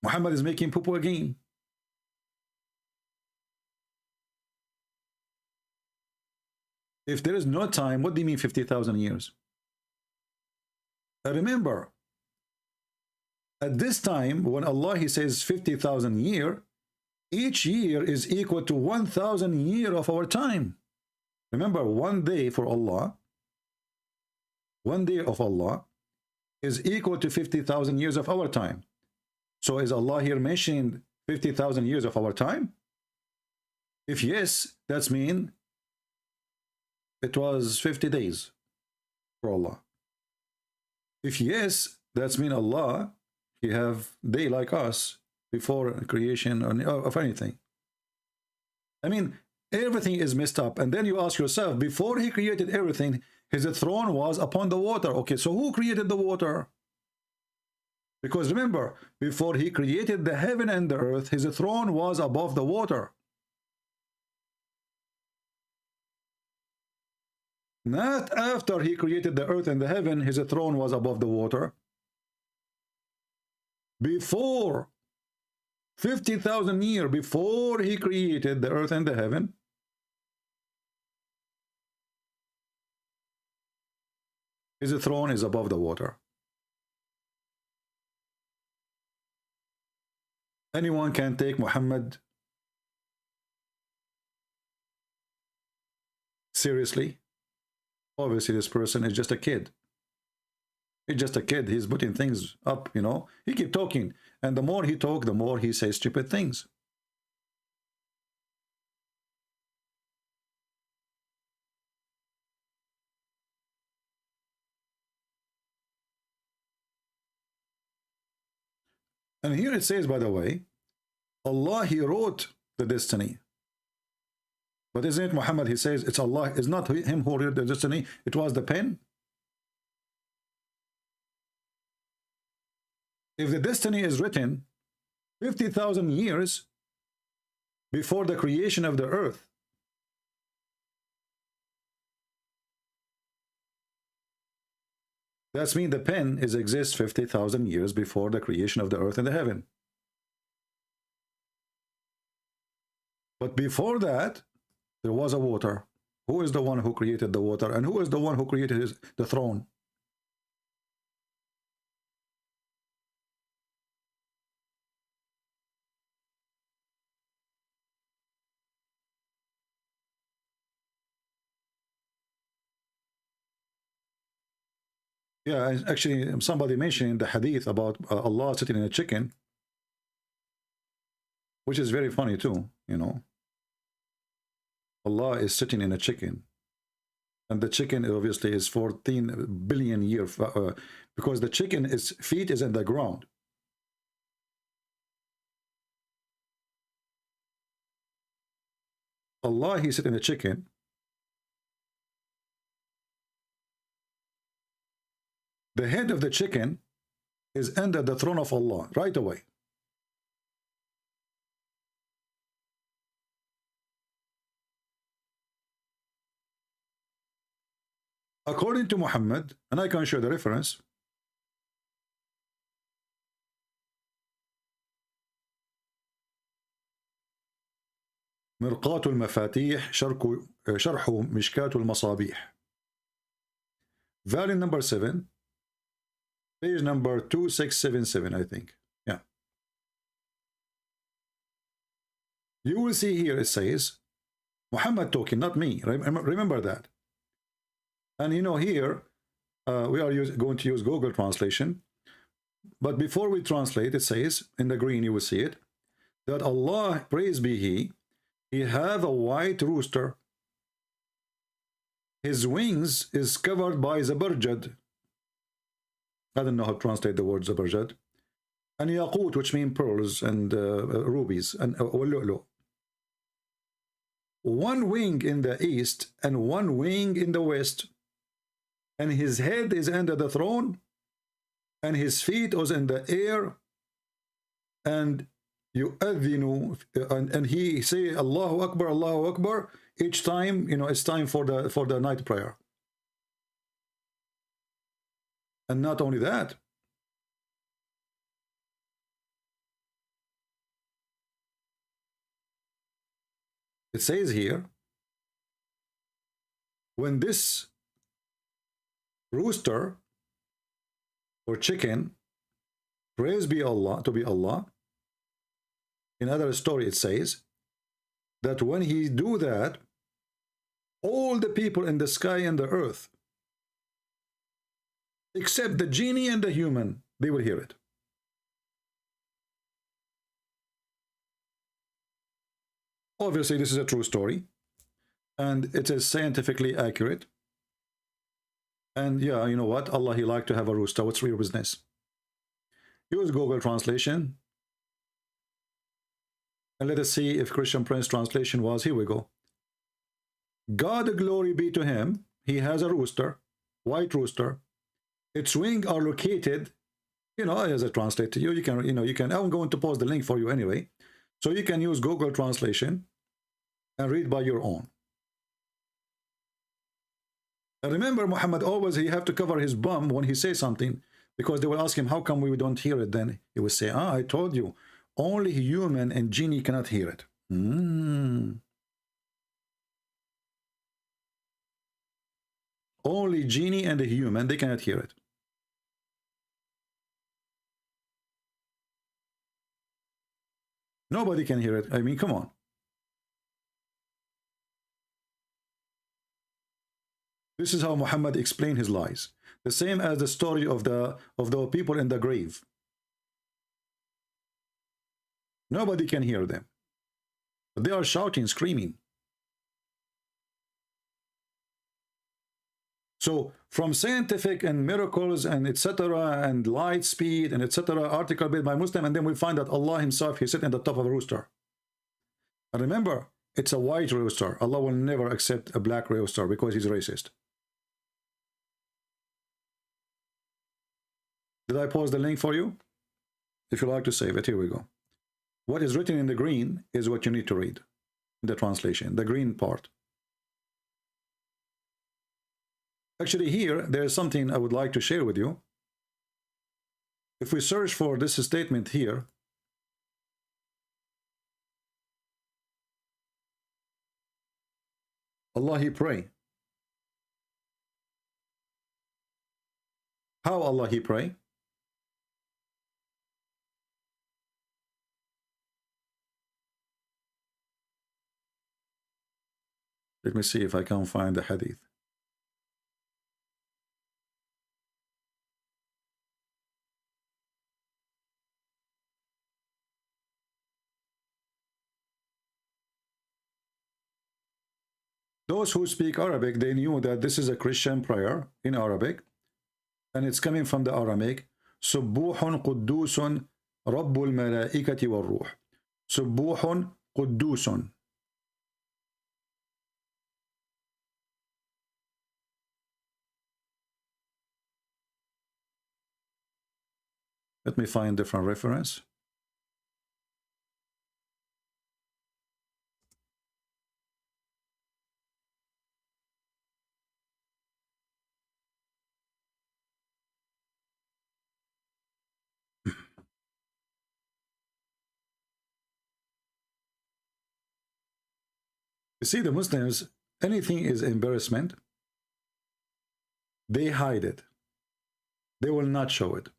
Muhammad is making poo-poo again. If there is no time, what do you mean 50,000 years? Remember, at this time, when Allah he says 50,000 year, each year is equal to 1,000 year of our time. Remember, one day for Allah, one day of Allah is equal to 50,000 years of our time. So is Allah here mentioning 50,000 years of our time? If yes, that's mean it was 50 days for Allah. If yes, that's mean Allah, he have day like us before creation of anything. I mean, everything is messed up. And then you ask yourself, before he created everything, his throne was upon the water. Okay, so who created the water? Because remember, before he created the heaven and the earth, his throne was above the water. Not after he created the earth and the heaven, his throne was above the water. Before 50,000 years before he created the earth and the heaven, his throne is above the water. Anyone can take Muhammad seriously? Obviously, this person is just a kid. He's just a kid. He's putting things up, you know. He keep talking. And the more he talk, the more he says stupid things. And here it says, by the way, Allah, he wrote the destiny. But isn't it Muhammad, he says, it's Allah, it's not him who wrote the destiny, it was the pen. If the destiny is written 50,000 years before the creation of the earth, that's mean the pen exists 50,000 years before the creation of the earth and the heaven. But before that, there was a water. Who is the one who created the water? And who is the one who created the throne? Yeah, actually, somebody mentioned the hadith about Allah sitting in a chicken. which is very funny too, you know. Allah is sitting in a chicken, and the chicken obviously is 14 billion years, because the chicken is feet is in the ground. Allah, he's sitting in a chicken. The head of the chicken is under the throne of Allah right away. According to Muhammad, and I can show the reference, مرقاة المفاتيح شرح مشكاة المصابيح, volume number 7, page number 2677, I think. Yeah. You will see here it says, Muhammad talking, not me. Remember that. And you know, here we are going to use Google translation. But before we translate, it says, in the green you will see it, that Allah, praise be He have a white rooster. His wings is covered by zabarjad. I don't know how to translate the word zabarjad. And yaqut, which mean pearls and rubies, and lu'lu. One wing in the east and one wing in the west. And his head is under the throne, and his feet is in the air, and yu'adhinu, and he say Allahu Akbar each time, you know, it's time for the night prayer. And not only that, it says here, when this rooster or chicken, praise be Allah, to be Allah, in other story it says that when he do that, all the people in the sky and the earth, except the genie and the human, they will hear it. Obviously this is a true story, and it is scientifically accurate. And yeah, you know what? Allah, he like to have a rooster. What's your business? Use Google translation. And let us see if Christian Prince translation was. Here we go. God, glory be to him. He has a rooster, white rooster. Its wings are located, you know, as I translate to you, you can, I'm going to post the link for you anyway. So you can use Google translation and read by your own. And remember, Muhammad always, he have to cover his bum when he says something, because they will ask him, how come we don't hear it? Then he will say, I told you, only human and genie cannot hear it. Only genie and a human, they cannot hear it. Nobody can hear it. I mean, come on. This is how Muhammad explained his lies. The same as the story of the people in the grave. Nobody can hear them. But they are shouting, screaming. So from scientific and miracles and etc. and light speed and etc. article made by Muslim, and then we find that Allah himself, he sits in the top of a rooster. And remember, it's a white rooster. Allah will never accept a black rooster because he's racist. Did I post the link for you? If you like to save it, here we go. What is written in the green is what you need to read in the translation, the green part. Actually, here, there is something I would like to share with you. If we search for this statement here, Allah, he pray. How Allah, he pray? Let me see if I can find the hadith. Those who speak Arabic, they knew that this is a Christian prayer in Arabic, and it's coming from the Aramaic. سبوح قدوس رب الملائكة والروح. سبوح قدوس. Let me find different reference. You see, the Muslims, anything is embarrassment, they hide it. They will not show it.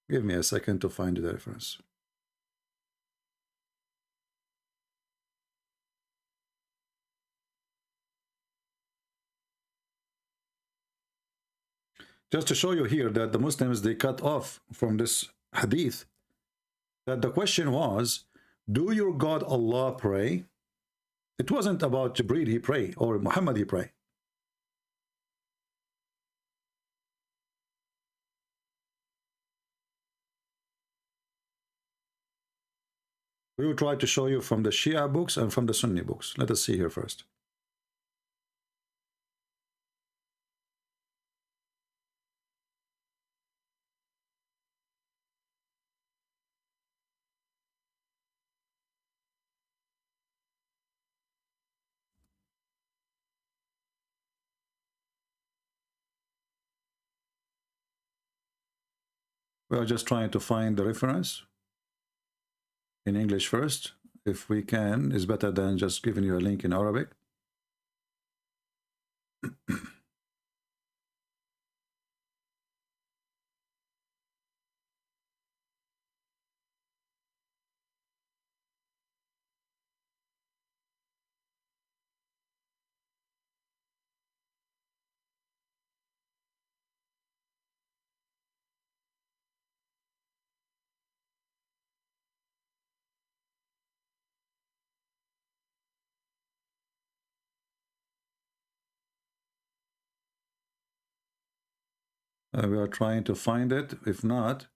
Give me a second to find the reference. Just to show you here that the Muslims, they cut off from this hadith, that the question was, do your God Allah pray? It wasn't about Jibreel he pray or Muhammad he pray. We will try to show you from the Shia books and from the Sunni books. Let us see here first. We are just trying to find the reference in English first. If we can, is better than just giving you a link in Arabic. We are trying to find it. If not,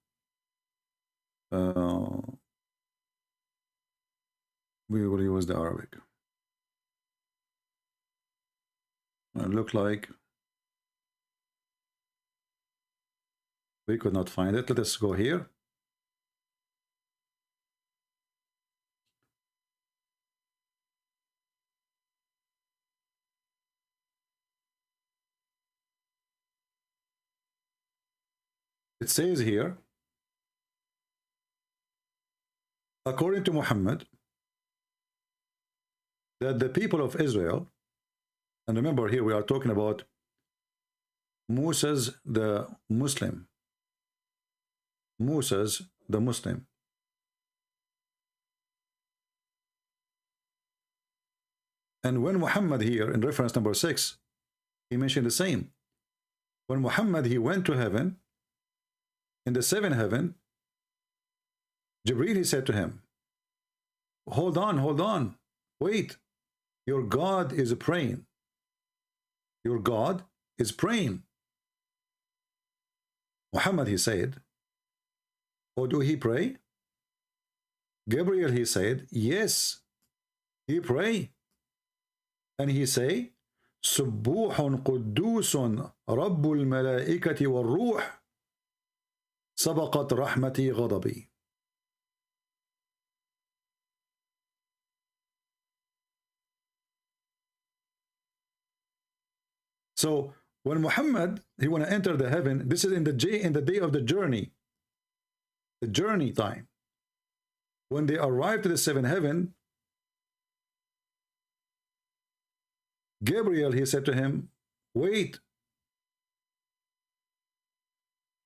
we will use the Arabic. It look like we could not find it. Let us go here. It says here, according to Muhammad, that the people of Israel, and remember here we are talking about Moses the Muslim. Moses the Muslim. And when Muhammad here in reference number 6, he mentioned the same. When Muhammad, he went to heaven, in the 7th heaven, Jibreel, he said to him, hold on, wait, your God is praying. Your God is praying. Muhammad, he said, oh, do he pray? Gabriel, he said, yes, he pray. And he say, سبوح قدوس رب الملائكة والروح سبقت رحمتي غضبي. So when Muhammad, he want to enter the heaven, this is in the day of the journey time. When they arrive to the 7th heaven, Gabriel, he said to him, wait,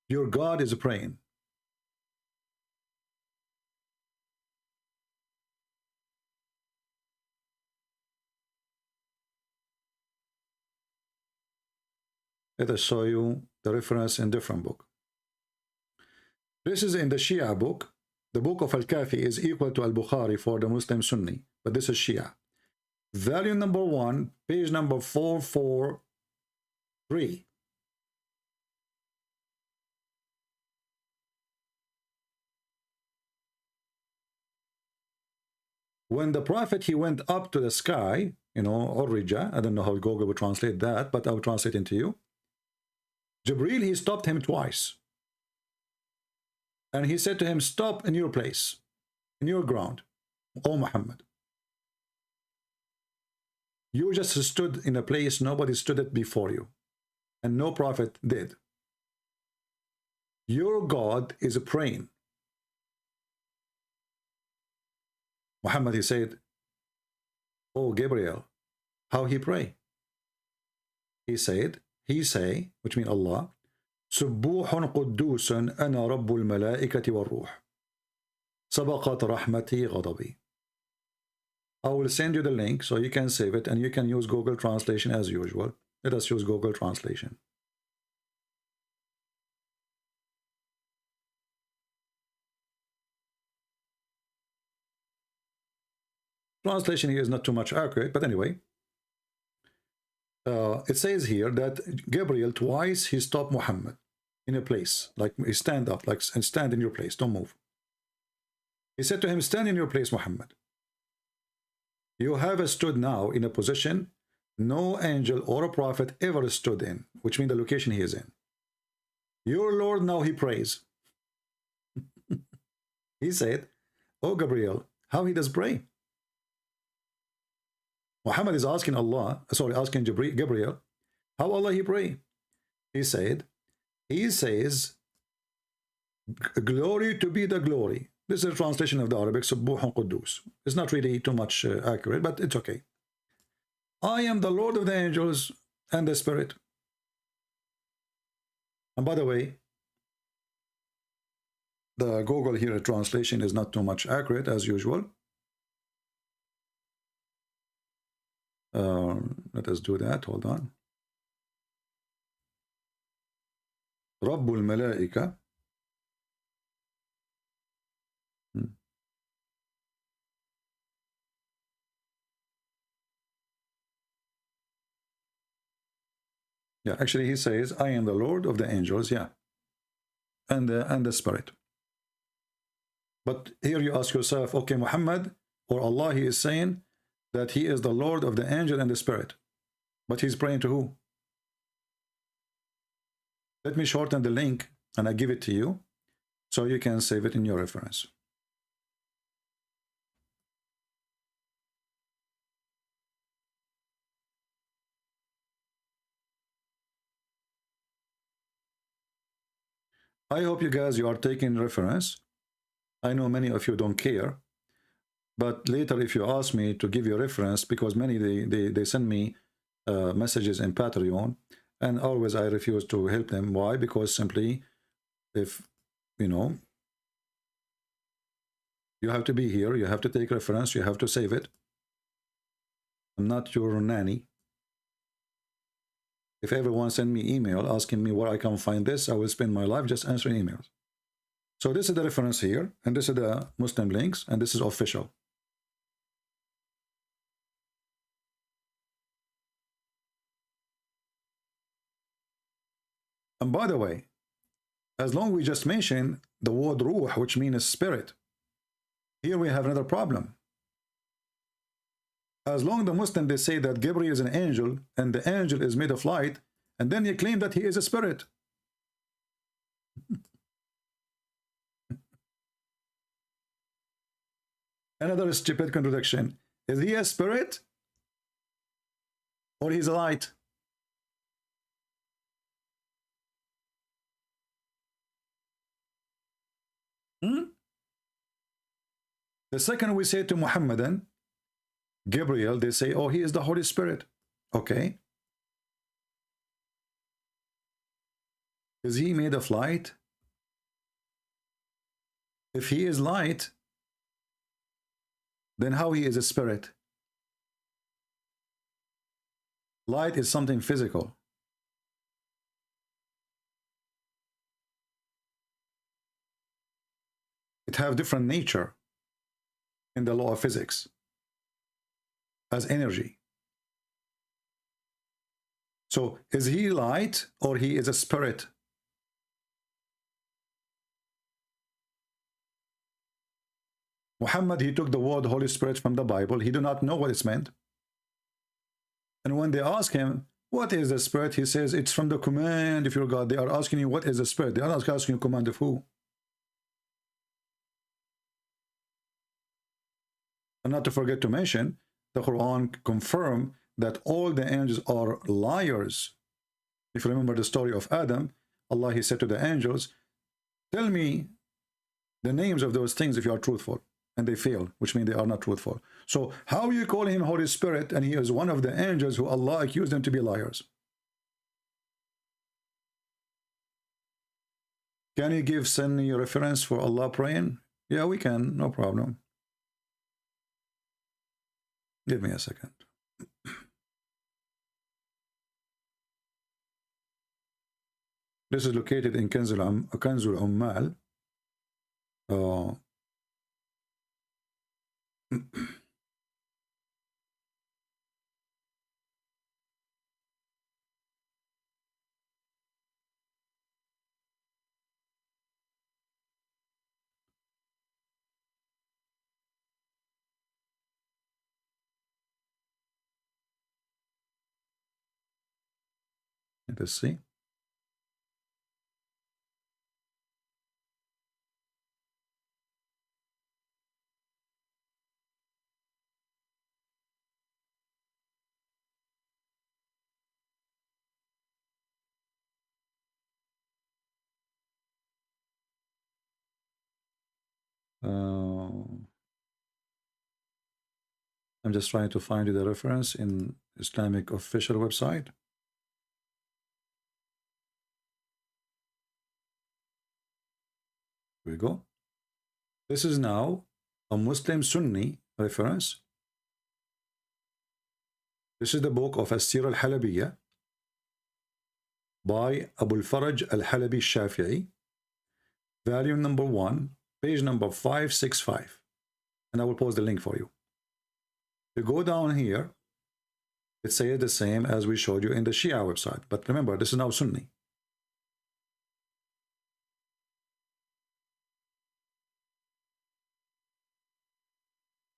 your God is praying. Let us show you the reference in different book. This is in the Shia book. The book of Al-Kafi is equal to Al-Bukhari for the Muslim Sunni, but this is Shia. Volume number 1, page number 443. When the Prophet, he went up to the sky, you know, Urija, I don't know how Google would translate that, but I will translate it to you. Jibreel, he stopped him twice. And he said to him, stop in your place, in your ground, O Muhammad. You just stood in a place nobody stood it before you, and no prophet did. Your God is praying. Muhammad, he said, oh Gabriel, how he pray? He said, he say, which means Allah, سبوح قدوس أنا رب الملائكة والروح سبقت رحمتي غضبي. I will send you the link so you can save it and you can use Google Translation as usual. Let us use Google Translation. Translation here is not too much accurate, but anyway. It says here that Gabriel twice he stopped Muhammad in a place, like he stand up, like and stand in your place, don't move. He said to him, stand in your place, Muhammad. You have stood now in a position no angel or a prophet ever stood in, which means the location he is in. Your Lord now he prays. He said, oh Gabriel, how he does pray? Muhammad is asking Allah, sorry, asking Gabriel, how Allah he pray? He said, he says, glory to be the glory. This is a translation of the Arabic, Subbuhun Quddus. It's not really too much accurate, but it's okay. I am the Lord of the angels and the Spirit. And by the way, the Google here translation is not too much accurate as usual. Let us do that. Hold on. Rabbul Malaika. Yeah, actually he says, I am the Lord of the angels, yeah. And the Spirit. But here you ask yourself, okay, Muhammad or Allah, he is saying that he is the Lord of the angel and the Spirit. But he's praying to who? Let me shorten the link and I give it to you so you can save it in your reference. I hope you guys, you are taking reference. I know many of you don't care. But later, if you ask me to give you a reference, because many, they send me messages in Patreon, and always I refuse to help them. Why? Because simply, if, you know, you have to be here, you have to take reference, you have to save it. I'm not your nanny. If everyone send me email asking me where I can find this, I will spend my life just answering emails. So this is the reference here, and this is the Muslim links, and this is official. And by the way, as long as we just mentioned the word ruh, which means spirit, here we have another problem. As long as the Muslim, they say that Gabriel is an angel and the angel is made of light, and then you claim that he is a spirit. Another stupid contradiction. Is he a spirit or he's a light? The second we say to Muhammadan, Gabriel, they say, oh, he is the Holy Spirit. Okay. Is he made of light? If he is light, then how he is a spirit? Light is something physical. it have different nature in the law of physics as energy. So is he light or he is a spirit? Muhammad, he took the word Holy Spirit from the Bible. He did not know what it's meant. And when they ask him, what is the Spirit? He says, it's from the command of your God. They are asking you, what is the Spirit? They are not asking you, command of who? And not to forget to mention, the Quran confirmed that all the angels are liars. If you remember the story of Adam, Allah, he said to the angels, tell me the names of those things if you are truthful. And they fail, which means they are not truthful. So how you call him Holy Spirit and he is one of the angels who Allah accused them to be liars? Can you give Sunni reference for Allah praying? Yeah, we can, no problem. Give me a second. This is located in Kanzul Ummal. Let's see. I'm just trying to find you the reference in Islamic official website. Here we go. This is now a Muslim Sunni reference. This is the book of As-Sira Al-Halabiyya by Abu al-Faraj Al-Halabi Shafi'i, volume number 1, page number 565. And I will post the link for you. You go down here, it says the same as we showed you in the Shia website. But remember, this is now Sunni.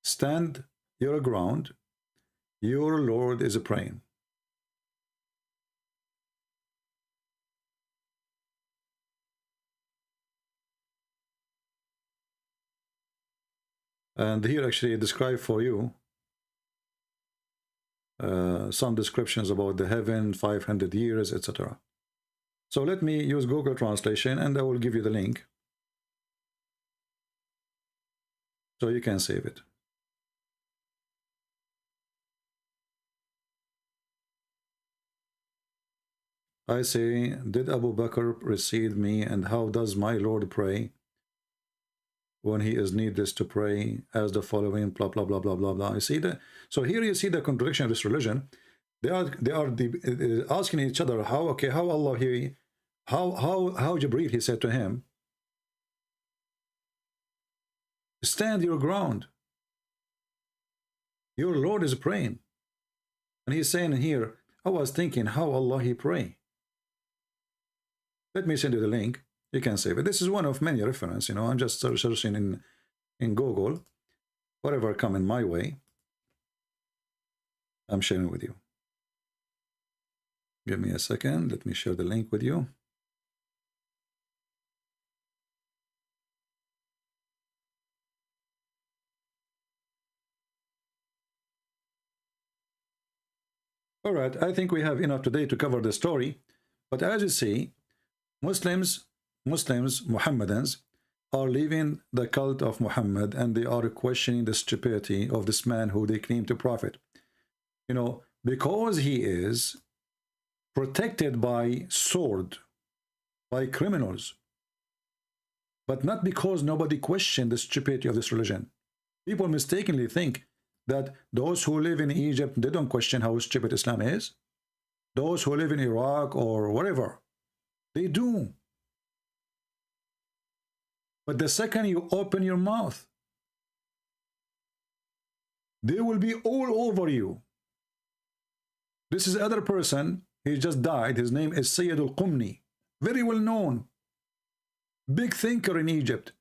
Stand your ground, your Lord is praying. And here actually I describe for you some descriptions about the heaven, 500 years, etc. So let me use Google Translation and I will give you the link so you can save it. I say, did Abu Bakr precede me, and how does my Lord pray when he is needless to pray as the following, blah, blah, blah, blah, blah, blah. You see that? So here you see the contradiction of this religion. They are asking each other, how Allah here, how Jibreel, he said to him, stand your ground. Your Lord is praying. And he's saying here, I was thinking how Allah he pray. Let me send you the link. You can save it. This is one of many references, you know. I'm just searching in Google. Whatever come in my way, I'm sharing with you. Give me a second. Let me share the link with you. All right, I think we have enough today to cover the story. But as you see, Muslims, Muhammadans, are leaving the cult of Muhammad and they are questioning the stupidity of this man who they claim to prophet. You know, because he is protected by sword, by criminals, but not because nobody questioned the stupidity of this religion. People mistakenly think that those who live in Egypt, they don't question how stupid Islam is. Those who live in Iraq or wherever, they do. But the second you open your mouth, they will be all over you. This is other person. He just died. His name is Sayyid al-Qumni. Very well known. Big thinker in Egypt.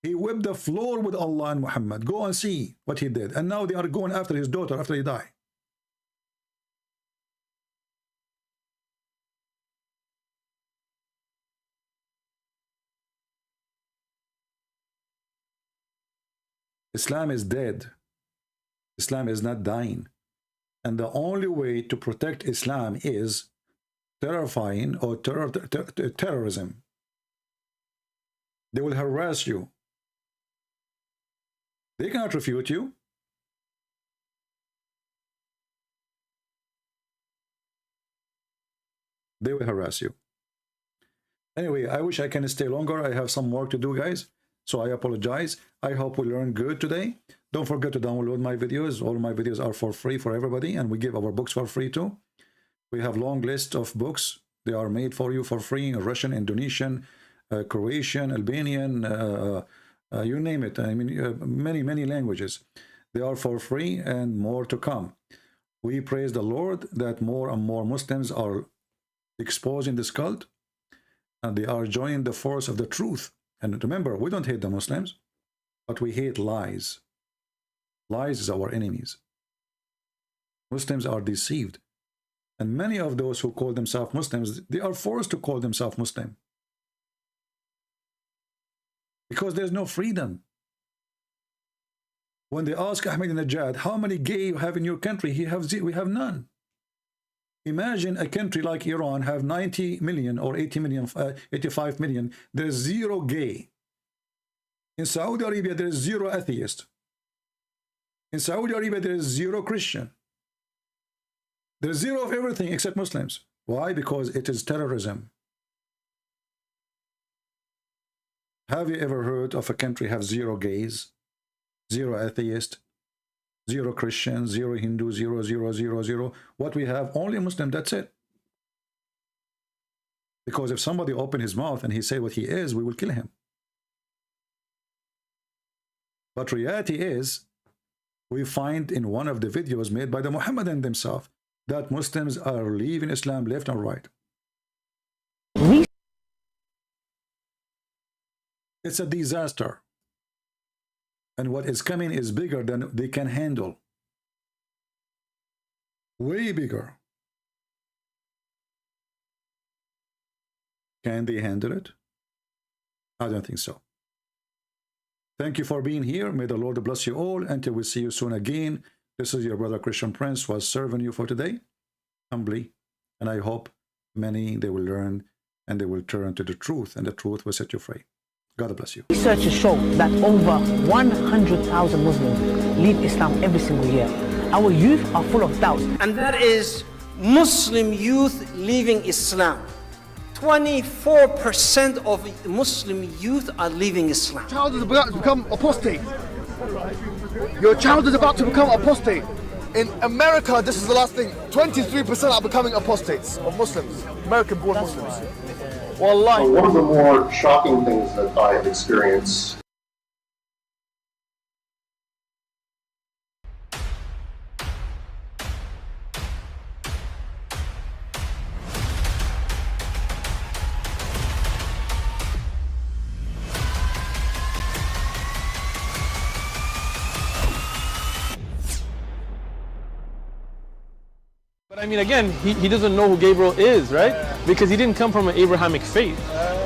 He whipped the floor with Allah and Muhammad. Go and see what he did. And now they are going after his daughter after he died. Islam is dead. Islam is not dying. And the only way to protect Islam is terrifying or terrorism. They will harass you. They cannot refute you. They will harass you. Anyway, I wish I can stay longer. I have some work to do, guys. So I apologize. I hope we learned good today. Don't forget to download my videos. All my videos are for free for everybody, and we give our books for free too. We have long list of books. They are made for you for free in Russian, Indonesian, Croatian, Albanian, you name it. I mean, many languages. They are for free and more to come. We praise the Lord that more and more Muslims are exposing this cult, and they are joining the force of the truth. And remember, we don't hate the Muslims, but we hate lies. Lies is our enemies. Muslims are deceived. And many of those who call themselves Muslims, they are forced to call themselves Muslim. Because there's no freedom. When they ask Ahmadinejad, how many gay you have in your country? We have none. Imagine a country like Iran have 90 million or 80 million, 85 million. There's zero gay. In Saudi Arabia, there is zero atheist. In Saudi Arabia, there is zero Christian. There's zero of everything except Muslims. Why? Because it is terrorism. Have you ever heard of a country have zero gays, zero atheist, zero Christian, zero Hindu, zero? What we have, only a Muslim, that's it. Because if somebody open his mouth and he say what he is, we will kill him. But reality is, we find in one of the videos made by the Muhammadan themselves that Muslims are leaving Islam left and right. It's a disaster. And what is coming is bigger than they can handle. Way bigger. Can they handle it? I don't think so. Thank you for being here. May the Lord bless you all. Until we see you soon again. This is your brother Christian Prince was serving you for today. Humbly. And I hope many they will learn and they will turn to the truth, and the truth will set you free. God bless you. Researchers show that over 100,000 Muslims leave Islam every single year. Our youth are full of doubts. And that is Muslim youth leaving Islam. 24% of Muslim youth are leaving Islam. Your child is about to become apostate. Your child is about to become apostate. In America, this is the last thing. 23% are becoming apostates of Muslims, American-born Muslims. Wallahi. One of the more shocking things that I have experienced I mean, again, he doesn't know who Gabriel is, right? Because he didn't come from an Abrahamic faith.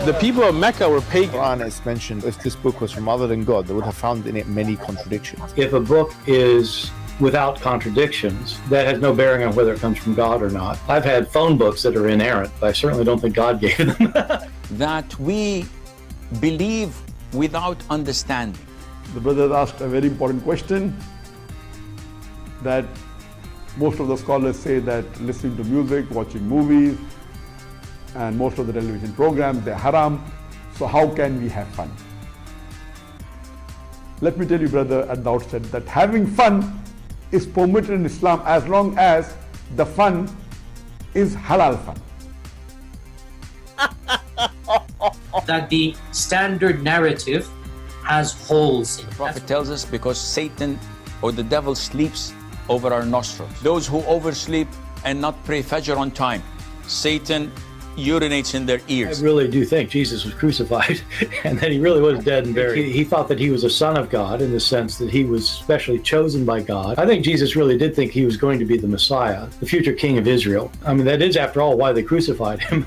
The people of Mecca were pagan. Quran is mentioned. If this book was from other than God, they would have found in it many contradictions. If a book is without contradictions, that has no bearing on whether it comes from God or not. I've had phone books that are inerrant, but I certainly don't think God gave them. That we believe without understanding. The brother asked a very important question, that most of the scholars say that listening to music, watching movies, and most of the television programs, they're haram. So how can we have fun? Let me tell you, brother, at the outset, that having fun is permitted in Islam as long as the fun is halal fun. that the standard narrative has holes in it. The prophet tells us because Satan or the devil sleeps over our nostrils. Those who oversleep and not pray Fajr on time, Satan urinates in their ears. I really do think Jesus was crucified and that he really was dead and buried. He thought that he was a son of God in the sense that he was specially chosen by God. I think Jesus really did think he was going to be the Messiah, the future king of Israel. I mean, that is, after all, why they crucified him.